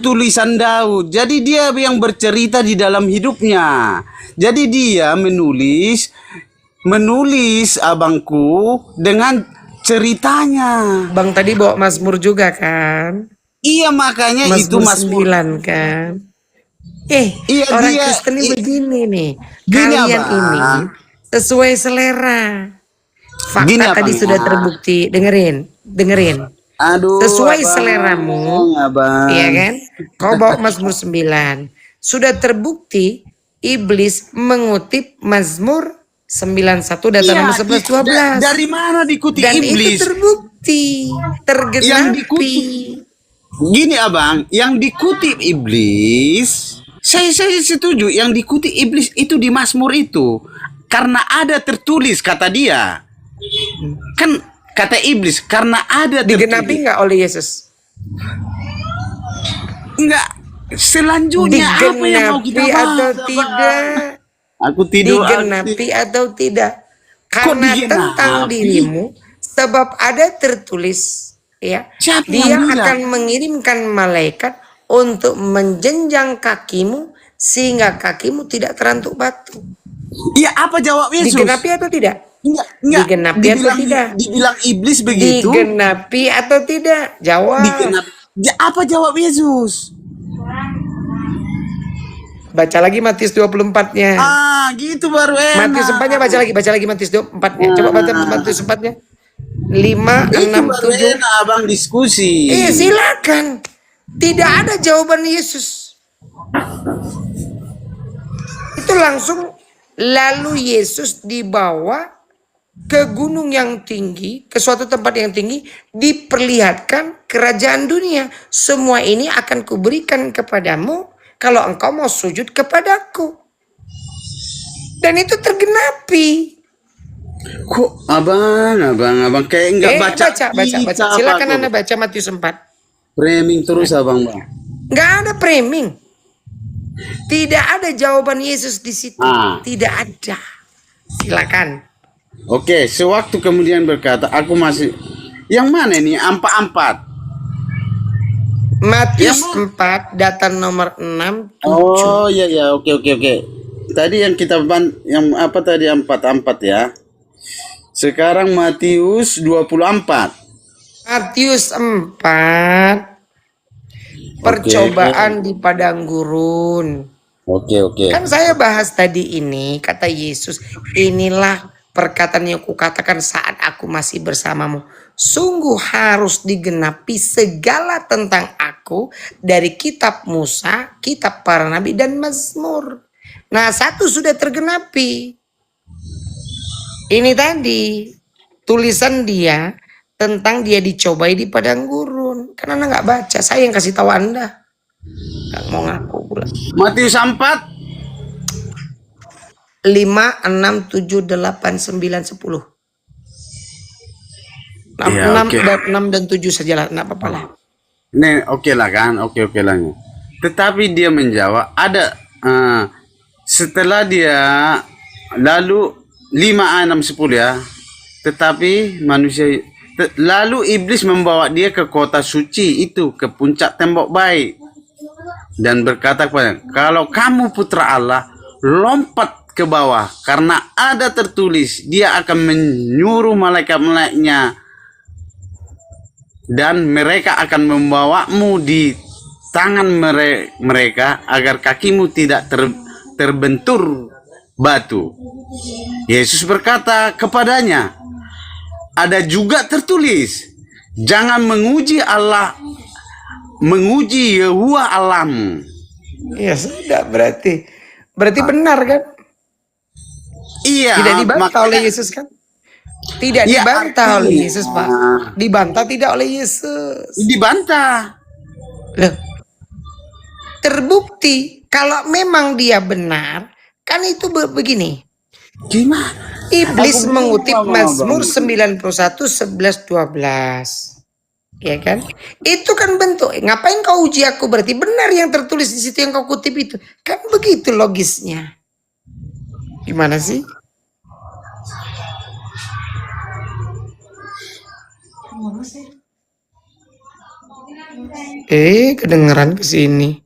tulisan Daud. Jadi dia yang bercerita di dalam hidupnya. Jadi dia menulis abangku dengan ceritanya. Bang tadi bawa Mazmur juga kan? Iya, makanya itu Mazmur Mazmur. 9 kan? Iya, Orang dia Kristen ini begini nih. Gini, Kalian Abang. ini sesuai selera. Fakta Gini, tadi Abang, sudah ya. terbukti. Dengerin. Aduh, Sesuai abang, seleramu, abang. iya kan? Kau bawa Mazmur 9. Sudah terbukti iblis mengutip Mazmur 91 data nomor 11 12. Dari mana dikutip Dan iblis? itu terbukti, Yang tergenapi. dikutip. Gini abang, yang dikutip iblis, saya setuju. Yang dikutip iblis itu di Mazmur itu, karena ada tertulis kata dia. Kan kata iblis karena ada Digenapi tertulis. nggak oleh Yesus? Enggak. Selanjutnya apa yang mau kita Digenapi atau bahas, Abang? tidak? Aku tidur. Digenapi atau tidak? Karena digenapi? tentang dirimu, sebab ada tertulis, ya, Siapa dia yang bilang? akan mengirimkan malaikat untuk menjenjang kakimu sehingga kakimu tidak terantuk batu. Iya, apa jawab Yesus? Digenapi atau tidak? Enggak. Digenapi atau tidak? Dibilang iblis begitu. Digenapi atau tidak? Jawab. Apa jawab Yesus? Baca lagi Matius 24-nya. Gitu baru enak. Matius 4-nya baca lagi Matius 24-nya. Coba baca Matius 4-nya. 5, Itu 6, baru 7. enak abang diskusi. Silakan. Tidak ada jawaban Yesus. Itu langsung lalu Yesus dibawa ke gunung yang tinggi, ke suatu tempat yang tinggi, diperlihatkan kerajaan dunia. Semua ini akan kuberikan kepadamu kalau engkau mau sujud kepadaku. Dan itu tergenapi. Kok abang kayak enggak baca. Baca. Silakan Anda baca Matius 4. Framing terus abang. Nggak ada framing. Tidak ada jawaban Yesus di situ. Tidak ada. Silakan. Oke, sewaktu kemudian berkata, aku masih. Yang mana ini? Ampat. Matius 4 data nomor 6, 7. Oh iya, oke. Tadi yang kita yang apa tadi 4 ya. Sekarang Matius 24. Matius 4. Percobaan di padang gurun. Oke. Kan saya bahas tadi ini, kata Yesus, inilah perkataan yang kukatakan saat aku masih bersamamu. Sungguh harus digenapi segala tentang aku dari kitab Musa, kitab para nabi dan Mazmur. Nah, satu sudah tergenapi. Ini tadi tulisan dia tentang dia dicobai di padang gurun. Karena Anda nggak baca, saya yang kasih tahu Anda. Nggak mau ngaku pula. Matius 4. 5, 6, 7, 8, 9, 10. 6 dan 7 sajalah, enggak apa-apa lah. Nih, oke lah kan, oke lah. Tetapi dia menjawab, ada setelah dia lalu 5, 6, 10 ya. Tetapi manusia lalu iblis membawa dia ke kota suci itu, ke puncak tembok baik, dan berkata kepada, kalau kamu putra Allah, lompat ke bawah, karena ada tertulis, dia akan menyuruh malaikat-malaiknya dan mereka akan membawamu di tangan mereka agar kakimu tidak terbentur batu. Yesus berkata kepadanya, ada juga tertulis, jangan menguji Allah, menguji Yehuwa Allahmu. Ya sudah, berarti benar kan? Iya, Tidak dibantah makanya- oleh Yesus kan? Tidak Ya, dibantah oleh artinya- Yesus, Pak. Dibantah tidak oleh Yesus. Dibantah. Loh, terbukti kalau memang dia benar, kan itu begini. Gimana? Iblis Aku mengutip bingung, Mazmur Bang. 91, 11, 12. Ya kan? Itu kan bentuk. Ngapain kau uji aku? Berarti benar yang tertulis di situ yang kau kutip itu. Kan begitu logisnya. Gimana sih? Kedengeran ke sini.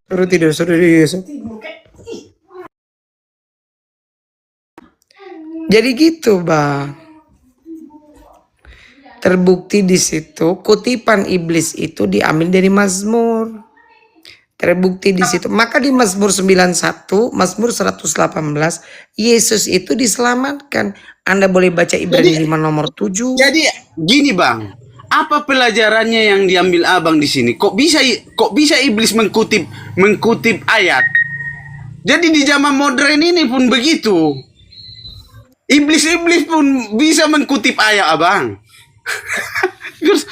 Suruh tidur. Jadi gitu, Bang. Terbukti di situ kutipan iblis itu diambil dari Mazmur. Terbukti di situ. Maka di Mazmur 91, Mazmur 118, Yesus itu diselamatkan. Anda boleh baca Ibrani 5 nomor 7. Jadi gini Bang, apa pelajarannya yang diambil Abang di sini? Kok bisa iblis mengkutip ayat? Jadi di zaman modern ini pun begitu. Iblis pun bisa mengkutip ayat Abang. Terus,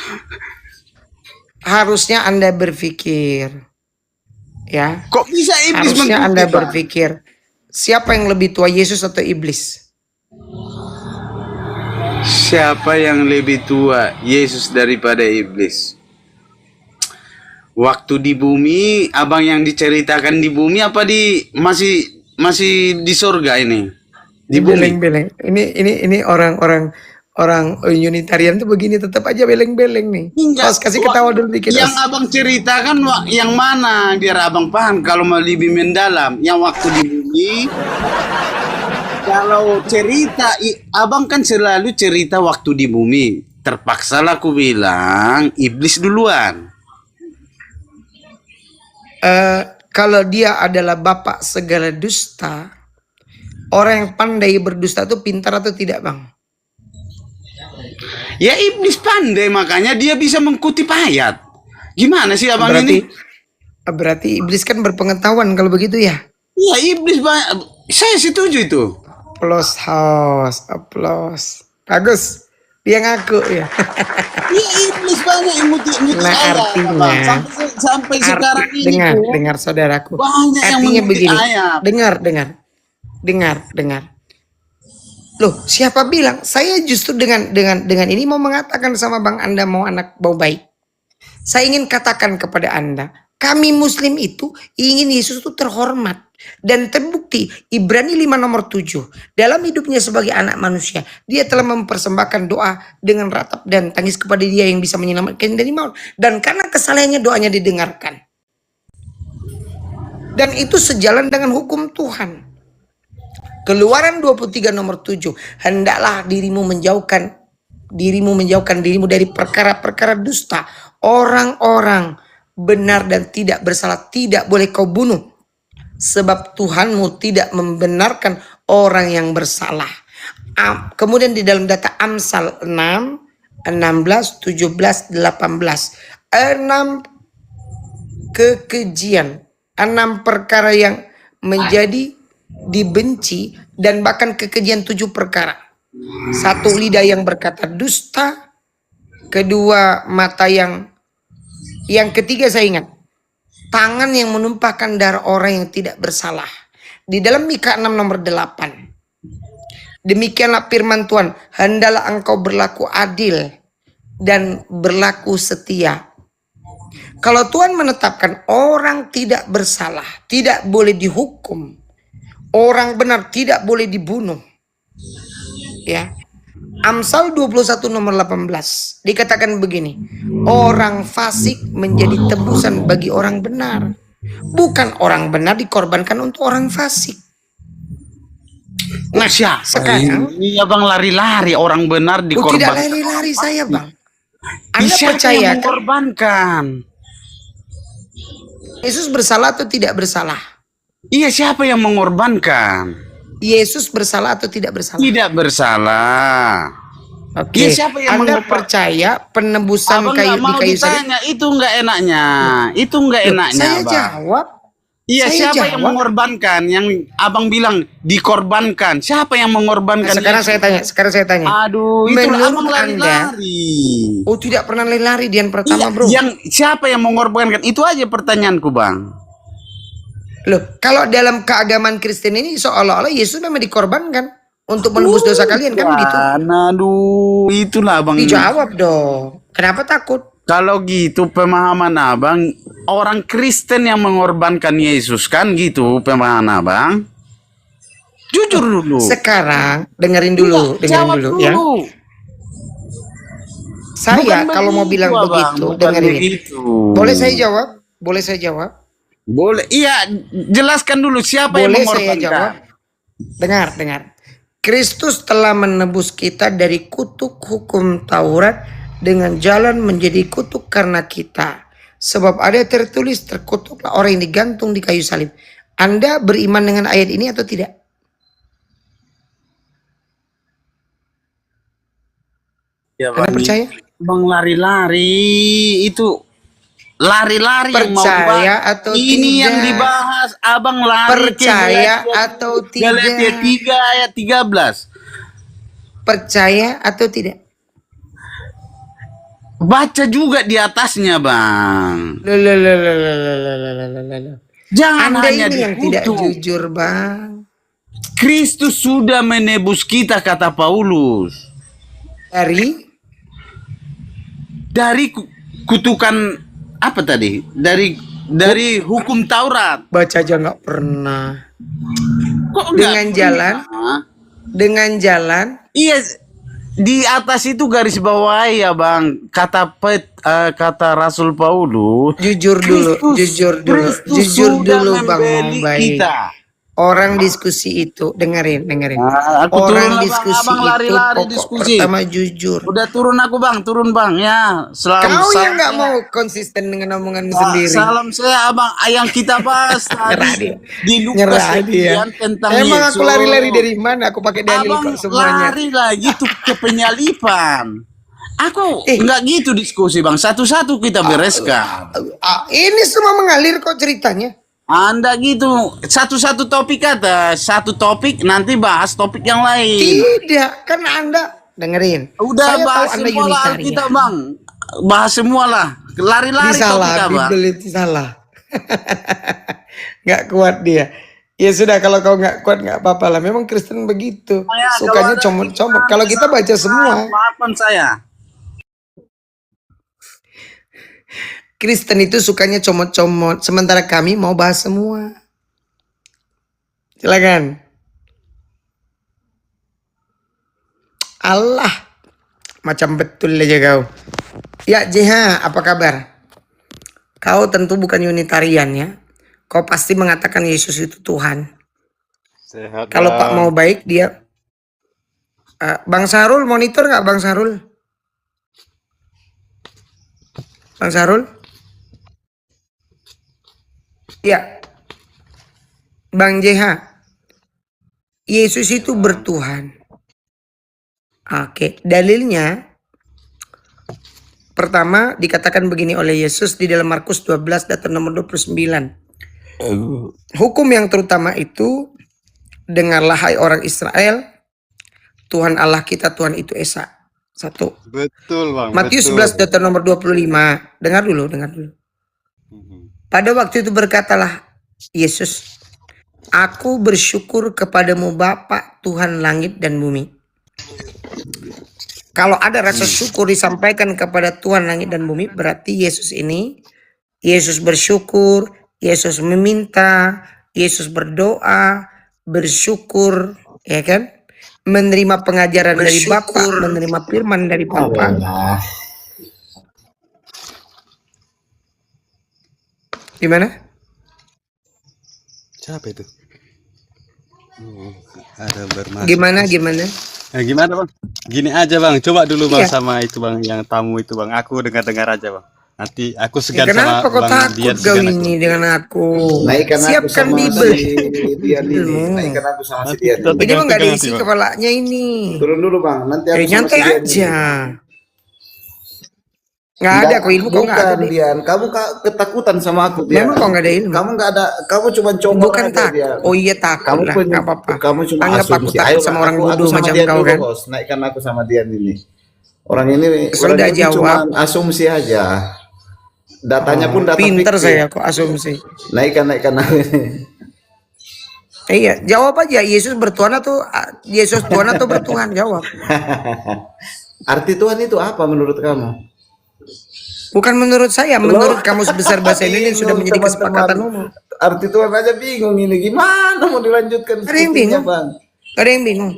Harusnya Anda berpikir, ya. kok bisa iblis Harusnya Anda mengkutip? Bang? berpikir, siapa yang lebih tua, Yesus atau iblis? Siapa yang lebih tua, Yesus daripada iblis? Waktu di bumi, Abang yang diceritakan di bumi apa masih di surga ini? Di bumi. Beleng-beleng. Ini orang Unitarian tuh begini, tetap aja beleng-beleng nih. Os, kasih ketawa dulu dikit. Yang Os. Abang ceritakan yang mana biar Abang paham kalau mau lebih mendalam. Yang waktu di bumi, kalau cerita Abang kan selalu cerita waktu di bumi. Terpaksalah aku bilang iblis duluan. Kalau dia adalah bapak segala dusta, orang yang pandai berdusta itu pintar atau tidak, Bang? Ya iblis pandai, makanya dia bisa mengkutip ayat. Gimana sih Abang ini? Berarti iblis kan berpengetahuan kalau begitu ya. Ya iblis banyak. Saya setuju itu. Applause. Bagus. Dia ngaku ya. Ya iblis banyak yang ngutip Nah, ayat. artinya, Abang. Sampai sekarang ini dengar saudaraku. banyak yang Artinya mengutip begini. ayat. Dengar. Loh, siapa bilang? Saya justru dengan ini mau mengatakan sama Bang, Anda mau anak bau baik. Saya ingin katakan kepada Anda, kami Muslim itu ingin Yesus itu terhormat. Dan terbukti Ibrani 5 nomor 7. Dalam hidupnya sebagai anak manusia, dia telah mempersembahkan doa dengan ratap dan tangis kepada dia yang bisa menyelamatkan dari maut. Dan karena kesalahannya doanya didengarkan. Dan itu sejalan dengan hukum Tuhan. Keluaran 23 nomor 7. Hendaklah dirimu menjauhkan dirimu dari perkara-perkara dusta. Orang-orang benar dan tidak bersalah tidak boleh kau bunuh. Sebab Tuhanmu tidak membenarkan orang yang bersalah. Kemudian di dalam data Amsal 6, 16, 17, 18. 6 kekejian. 6 perkara yang menjadi dibenci dan bahkan kekejian 7 perkara. 1, lidah yang berkata dusta. 2, mata yang ketiga saya ingat, tangan yang menumpahkan darah orang yang tidak bersalah. Di dalam Mika 6 nomor 8. Demikianlah firman Tuhan, hendaklah engkau berlaku adil dan berlaku setia. Kalau Tuhan menetapkan orang tidak bersalah, tidak boleh dihukum. Orang benar tidak boleh dibunuh. Ya. Amsal 21 nomor 18 dikatakan begini, orang fasik menjadi tebusan bagi orang benar. Bukan orang benar dikorbankan untuk orang fasik. Nah, sekarang ini Abang lari-lari, orang benar tidak dikorbankan. lari-lari saya, Bang. Anda Siapa percaya yang kan? mengorbankan? Yesus bersalah atau tidak bersalah? Iya, siapa yang mengorbankan? Yesus bersalah atau tidak bersalah? Tidak bersalah. Oke. Iya, siapa yang Anda mengorbankan? percaya penebusan Abang kayu nggak di mau kayu salib? ditanya, itu nggak enaknya. Itu nggak Loh, enaknya, saya Abang. jawab. Iya, Saya siapa yang jawab. mengorbankan? Yang abang bilang dikorbankan. Siapa yang mengorbankan? Sekarang Yesus? saya tanya. Aduh, itu Menurut abang lari-lari. Oh, tidak pernah lari-lari Dian Iya, pertama, bro. siapa yang mengorbankan? Itu aja pertanyaanku, Bang. Loh, kalau dalam keagamaan Kristen ini seolah-olah Yesus memang dikorbankan untuk menebus dosa kalian, kan begitu? Aduh, itulah Bang. Dijawab dong. Kenapa takut? Kalau gitu pemahaman abang, orang Kristen yang mengorbankan Yesus, kan gitu pemahaman abang? Jujur dulu. Sekarang dengerin dulu, Jawab ya. dulu. Saya Bukan kalau mau begitu, bilang Abang. begitu, Bukan dengerin. begitu. Boleh saya jawab? Boleh saya jawab? Boleh. Iya, jelaskan dulu siapa yang Boleh saya mengorbankan. jawab? Dengar. Kristus telah menebus kita dari kutuk hukum Taurat dengan jalan menjadi kutuk karena kita. Sebab ada tertulis, terkutuklah orang yang digantung di kayu salib. Anda beriman dengan ayat ini atau tidak? Ya, Anda Bang, percaya? Bang lari-lari itu lari-lari yang mau Percaya dibahas. atau Ini tidak? yang dibahas abang lari Percaya atau tidak? Galatia 3 ayat 13. Percaya atau tidak? Baca juga di atasnya, Bang. Jangan Anda hanya ini yang tidak dikutuk. jujur, Bang. Kristus sudah menebus kita, kata Paulus. Dari kutukan apa tadi? Dari hukum Taurat. Baca aja nggak pernah. Kok nggak pernah? Dengan jalan. Iya, di atas itu garis bawah ya, Bang. Kata Rasul Paulus. Jujur dulu, Kristus sudah Bang membeli Mombai. kita. Orang diskusi itu, dengerin. Aku Orang turun, diskusi abang itu lari-lari pokok diskusi. pertama jujur. Udah turun aku, Bang, turun, Bang, ya. Kau yang nggak mau konsisten dengan omonganmu sendiri. Salam saya, Abang. Yang kita bahas tadi di Lukas Nyerah dia. sekian tentang Emang Yesus. aku lari-lari dari mana? Aku pakai dalil Abang kok semuanya. lari lagi tuh ke penyalipan. Aku nggak gitu diskusi, Bang. Satu-satu kita bereskan. Ini semua mengalir kok ceritanya. Anda gitu, satu-satu topik kata, satu topik nanti bahas topik yang lain. Tidak, kan Anda dengerin. Udah Saya bahas tahu Anda semua lah Unitarian. kita, Bang. Bahas semua lah. Lari-lari Ini salah, topik, Bang. Bible itu salah. Nggak kuat dia. Ya sudah, kalau kau nggak kuat nggak apa-apa lah. Memang Kristen begitu. Ya, Sukanya kalau ada comot-comot. Kalau kita baca semua. Maafkan saya. Kristen itu sukanya comot-comot. Sementara kami mau bahas semua. Silakan. Allah. Macam betul aja kau. Ya JH, apa kabar? Kau tentu bukan Unitarian ya. Kau pasti mengatakan Yesus itu Tuhan. Sehat. Kalau Pak mau baik dia. Bang Sarul monitor nggak Bang Sarul? Bang Sarul? Ya. Bang JH. Yesus itu bertuhan. Oke, dalilnya pertama dikatakan begini oleh Yesus di dalam Markus 12 ayat nomor 29. Hukum yang terutama itu, dengarlah hai orang Israel, Tuhan Allah kita, Tuhan itu Esa. Satu. Betul, Bang. Matius betul. 11 ayat nomor 25. Dengar dulu. Pada waktu itu berkatalah Yesus, aku bersyukur kepadamu Bapa Tuhan langit dan bumi. Kalau ada rasa syukur disampaikan kepada Tuhan langit dan bumi, berarti Yesus ini, Yesus bersyukur, Yesus meminta, Yesus berdoa, bersyukur, ya kan? Menerima pengajaran dari Bapa, menerima firman dari Bapa. Gimana? Siapa itu? Ada bermasuk. Gimana? Gimana, Bang? Gini aja, Bang. Coba dulu, Bang, Iya. sama itu, Bang, yang tamu itu, Bang. Aku dengar-dengar aja, Bang. Nanti aku Ya, segan sama kenapa kau Bang takut Dian, kau segan aku. ini dengan aku? Naikkan aku Siapkan sama Bible. si Dian ini. Naikkan aku sama si Nanti Dian kita ini. Ini mah nggak tegang-tegang ada nanti, isi Bang. kepalanya ini. Turun dulu bang, nanti aku sama si Nyantai Dian aja. ini. Nggak ada kok ilmu, kau nggak ada Bukan deh. Dian, kamu ketakutan sama aku Dian. Memang kau nggak ada ilmu. Kamu nggak ada, kamu cuma coba Bukan aja takut. Dian. Oh iya takut Kamu lah, pun, nggak apa-apa. kamu cuma Anggap aku asumsi. takut Ayo sama lah, orang aku bodoh sama macam Dian kau dulu kan. host. Naikkan aku sama Dian ini. Orang ini Sudah ini cuma jawab. asumsi aja. Datanya pun data Pinter fiktif. saya kok asumsi. Naikkan aku ini. Iya, jawab aja. Yesus bertuhan atau Yesus Tuhan atau bertuhan? Jawab. Arti Tuhan itu apa menurut kamu? Bukan menurut saya, menurut Kamus Besar Bahasa Indonesia sudah menjadi kesepakatan umum. Arti Tuhan aja bingung ini, gimana mau dilanjutkan? Ada yang diskusinya, bingung. Bang? Ada yang bingung.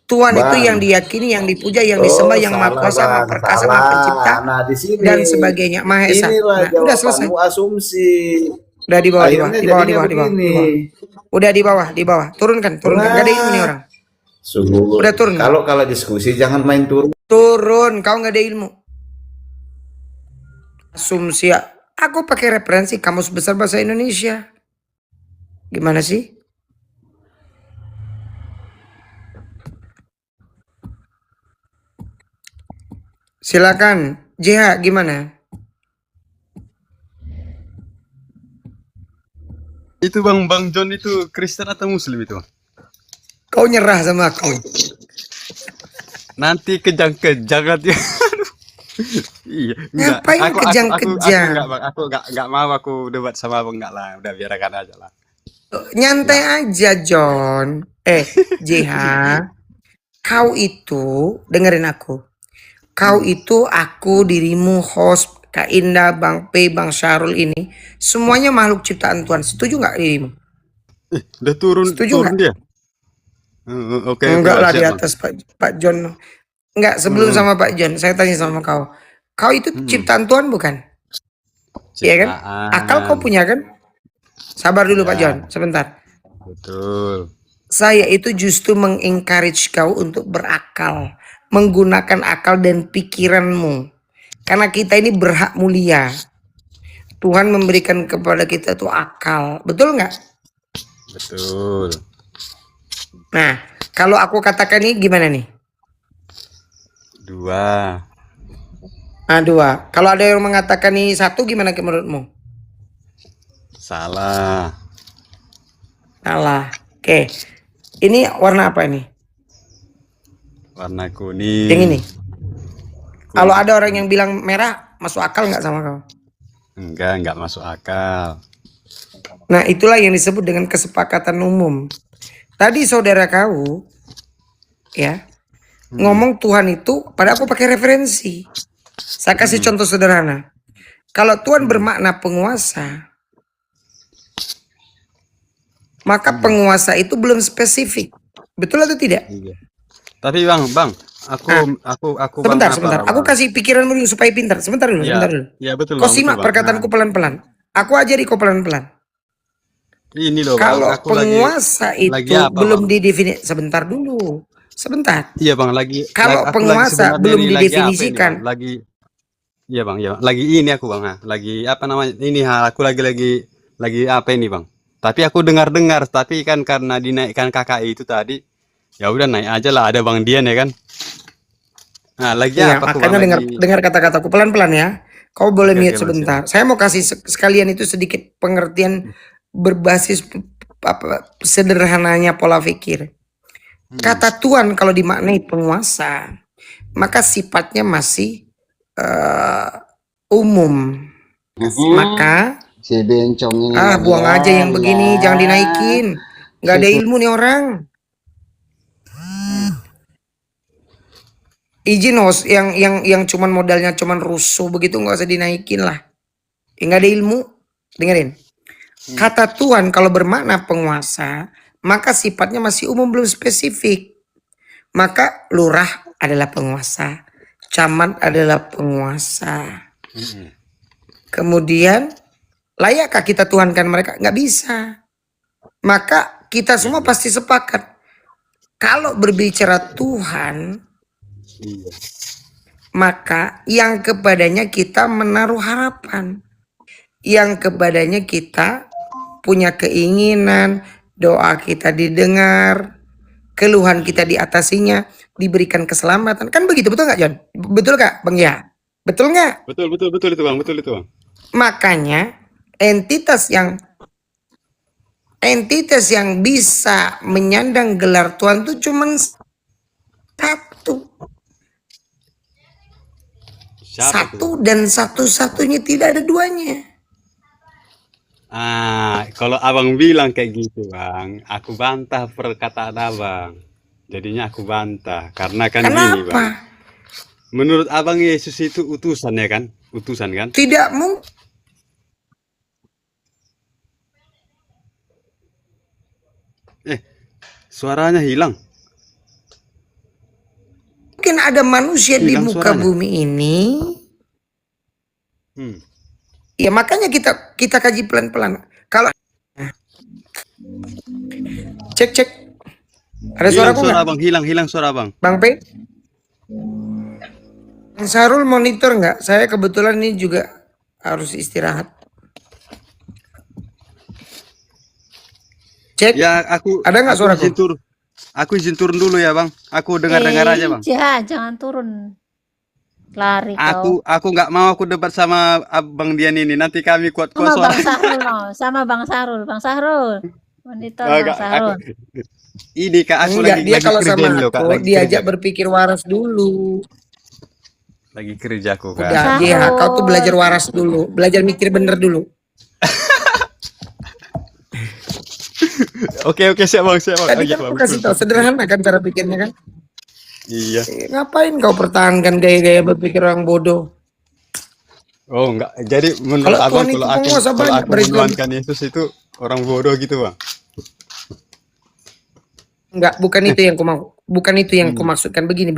Tuhan itu Bang. yang diyakini, yang dipuja, yang disembah, yang maha salah, kuasa, maha Bang, perkasa, salah. maha pencipta, Nah, di sini dan sebagainya, maha esa. inilah Nah, udah selesai. jawabanmu asumsi. Udah di bawah, Akhirnya di bawah, di jadinya bawah, di bawah, begini. di bawah. Udah di bawah, di bawah. Turunkan. Gak ada ilmu nih orang. Sungguh. Udah turun. Kalau diskusi jangan main turun. Turun, kau nggak ada ilmu. Asumsi. Aku pakai referensi Kamus Besar Bahasa Indonesia. Gimana sih? Silakan. JH gimana? Itu Bang John itu Kristen atau Muslim itu? Kau nyerah sama aku. Nanti kejang-kejang nanti. Iya, enggak. Ngapain kejang-kejang? Aku enggak mau aku debat sama Abang, enggak lah. Udah biarkan aja lah. Nyantai aja John. JH. Kau itu dengerin aku. Kau itu aku, dirimu, host, Kak Indah, Bang P, Bang Syarul ini semuanya makhluk ciptaan Tuhan. Setuju nggak dirimu? Udah turun Setuju turun nggak? dia. Oke. Enggak lah di siap, Bang. atas Pak John. Enggak, sebelum sama Pak John, saya tanya sama kau. Kau itu ciptaan Tuhan bukan? Iya kan? Akal kau punya kan? Sabar dulu Pak John, sebentar. Betul. Saya itu justru mengencourage kau untuk berakal, menggunakan akal dan pikiranmu. Karena kita ini berhak mulia. Tuhan memberikan kepada kita tuh akal. Betul nggak? Betul. Nah, kalau aku katakan ini gimana nih? 2. Nah, 2. Kalau ada yang mengatakan ini 1 gimana menurutmu? Salah. Salah. Oke. Ini warna apa ini? Warna kuning. Yang ini. Kalau ada orang yang bilang merah, masuk akal nggak sama kau? Enggak masuk akal. Nah, itulah yang disebut dengan kesepakatan umum. Tadi saudara kau, ya, ngomong Tuhan itu, pada aku pakai referensi. Saya kasih contoh sederhana. Kalau Tuhan bermakna penguasa, maka penguasa itu belum spesifik. Betul atau tidak? Iya. Tapi Bang, aku Sebentar. Bang, Aku kasih pikiranmu dulu supaya pintar. Sebentar dulu. Iya betul. Kau Bang, simak betul, Bang. perkataanku pelan-pelan. Aku ajari kau pelan-pelan. Ini loh, Kalau Bang. Aku penguasa lagi itu apa, belum Bang? didefinisikan. Sebentar dulu. Sebentar. Iya Bang, lagi. Kalau aku penguasa sebenarnya belum lagi apa ini, didefinisikan. Bang? Iya Bang. Lagi ini aku Bang. Lagi apa namanya? Ini aku lagi apa ini Bang? Tapi aku dengar, tapi kan karena dinaikkan KKI itu tadi, ya udah naik aja lah, ada Bang Dian ya kan. Nah, lagi Iya, apa aku makanya Bang? dengar kata-kataku pelan-pelan ya. Kau boleh Oke, mute Bang, sebentar. Saya mau kasih sekalian itu sedikit pengertian berbasis sederhananya pola pikir. Kata Tuhan kalau dimaknai penguasa, maka sifatnya masih umum. Maka Si bencong ini. buang aja yang begini, jangan dinaikin. Nggak ada ilmu nih orang. Izin host yang cuman modalnya cuman rusuh begitu nggak usah dinaikin lah. Nggak ada ilmu. Dengerin. Kata Tuhan kalau bermakna penguasa, maka sifatnya masih umum belum spesifik. Maka lurah adalah penguasa, camat adalah penguasa. Kemudian layakkah kita tuhankan mereka? Nggak bisa. Maka kita semua pasti sepakat. Kalau berbicara Tuhan, maka yang kepadanya kita menaruh harapan, yang kepadanya kita punya keinginan, doa kita didengar, keluhan kita diatasinya, diberikan keselamatan. Kan begitu, betul nggak John? Betul nggak Bang Ya? Betul nggak? Betul itu Bang, betul itu Bang. Makanya entitas yang bisa menyandang gelar Tuhan itu cuma satu. Siapa Satu dan satu-satunya, tidak ada duanya. Kalau abang bilang kayak gitu bang, aku bantah perkataan abang. Jadinya aku bantah karena kan gini Kenapa? bang. Menurut abang Yesus itu utusan ya kan? Utusan kan? Tidak mungkin. Suaranya hilang. Mungkin ada manusia di Hilang muka suaranya. bumi ini. Ya makanya kita kaji pelan-pelan. Kalau cek ada suara Hilang suara bang, hilang suara bang. Bang P? Bang Sarul monitor nggak? Saya kebetulan ini juga harus istirahat. Cek. Ya aku Ada nggak suaraku? Aku izin turun dulu ya bang. Aku dengar-dengar aja bang. Jangan turun. Lari kau. Aku nggak mau aku debat sama abang Dian ini. Nanti kami kuat Sama suara. Bang Sahrul, no. Sama Bang Sahrul. Bang Sahrul. Monitor Bang Sahrul. Ini kak aku Enggak, lagi dia kalau sama kerjain loh, Kak. aku Lagi diajak kerja. berpikir waras dulu. Lagi kerja aku kak. Udah, dia kau tuh belajar waras dulu, belajar mikir bener dulu. Oke siap bang. Tadi kan aku kasih tahu sederhana kan cara pikirnya kan. Iya. Ngapain kau pertahankan gaya-gaya berpikir orang bodoh? Oh enggak. Jadi menurut Kalau abang Tuhan itu kalau penguasa banyak, aku berislam. menuhankan Yesus itu orang bodoh gitu bang. Enggak, bukan itu yang ku mau. Bukan itu yang ku maksudkan. Begini.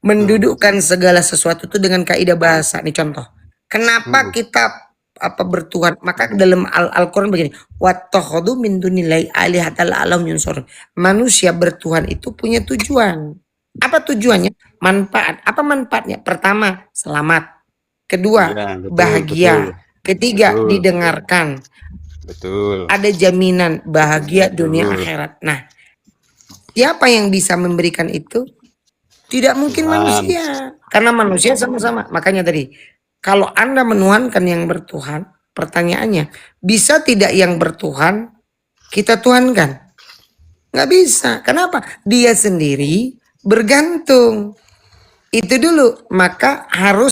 Mendudukkan segala sesuatu itu dengan kaidah bahasa. Nih contoh. Kenapa kita bertuhan? Maka dalam Al-Quran begini. Wattakhadhu min dunillahi alihatan la'allahum yunsurun. Manusia bertuhan itu punya tujuan. Apa tujuannya? Manfaat. Apa manfaatnya? Pertama, selamat. Kedua, Ya, betul, bahagia. betul. Ketiga, Betul. didengarkan. Betul. Ada jaminan bahagia dunia akhirat. Nah, siapa yang bisa memberikan itu? Tidak mungkin Tuhan. manusia. Karena manusia sama-sama. Makanya tadi, kalau Anda menuhankan yang bertuhan, pertanyaannya, bisa tidak yang bertuhan kita tuhankan? Nggak bisa. Kenapa? Dia sendiri bergantung. Itu dulu. Maka harus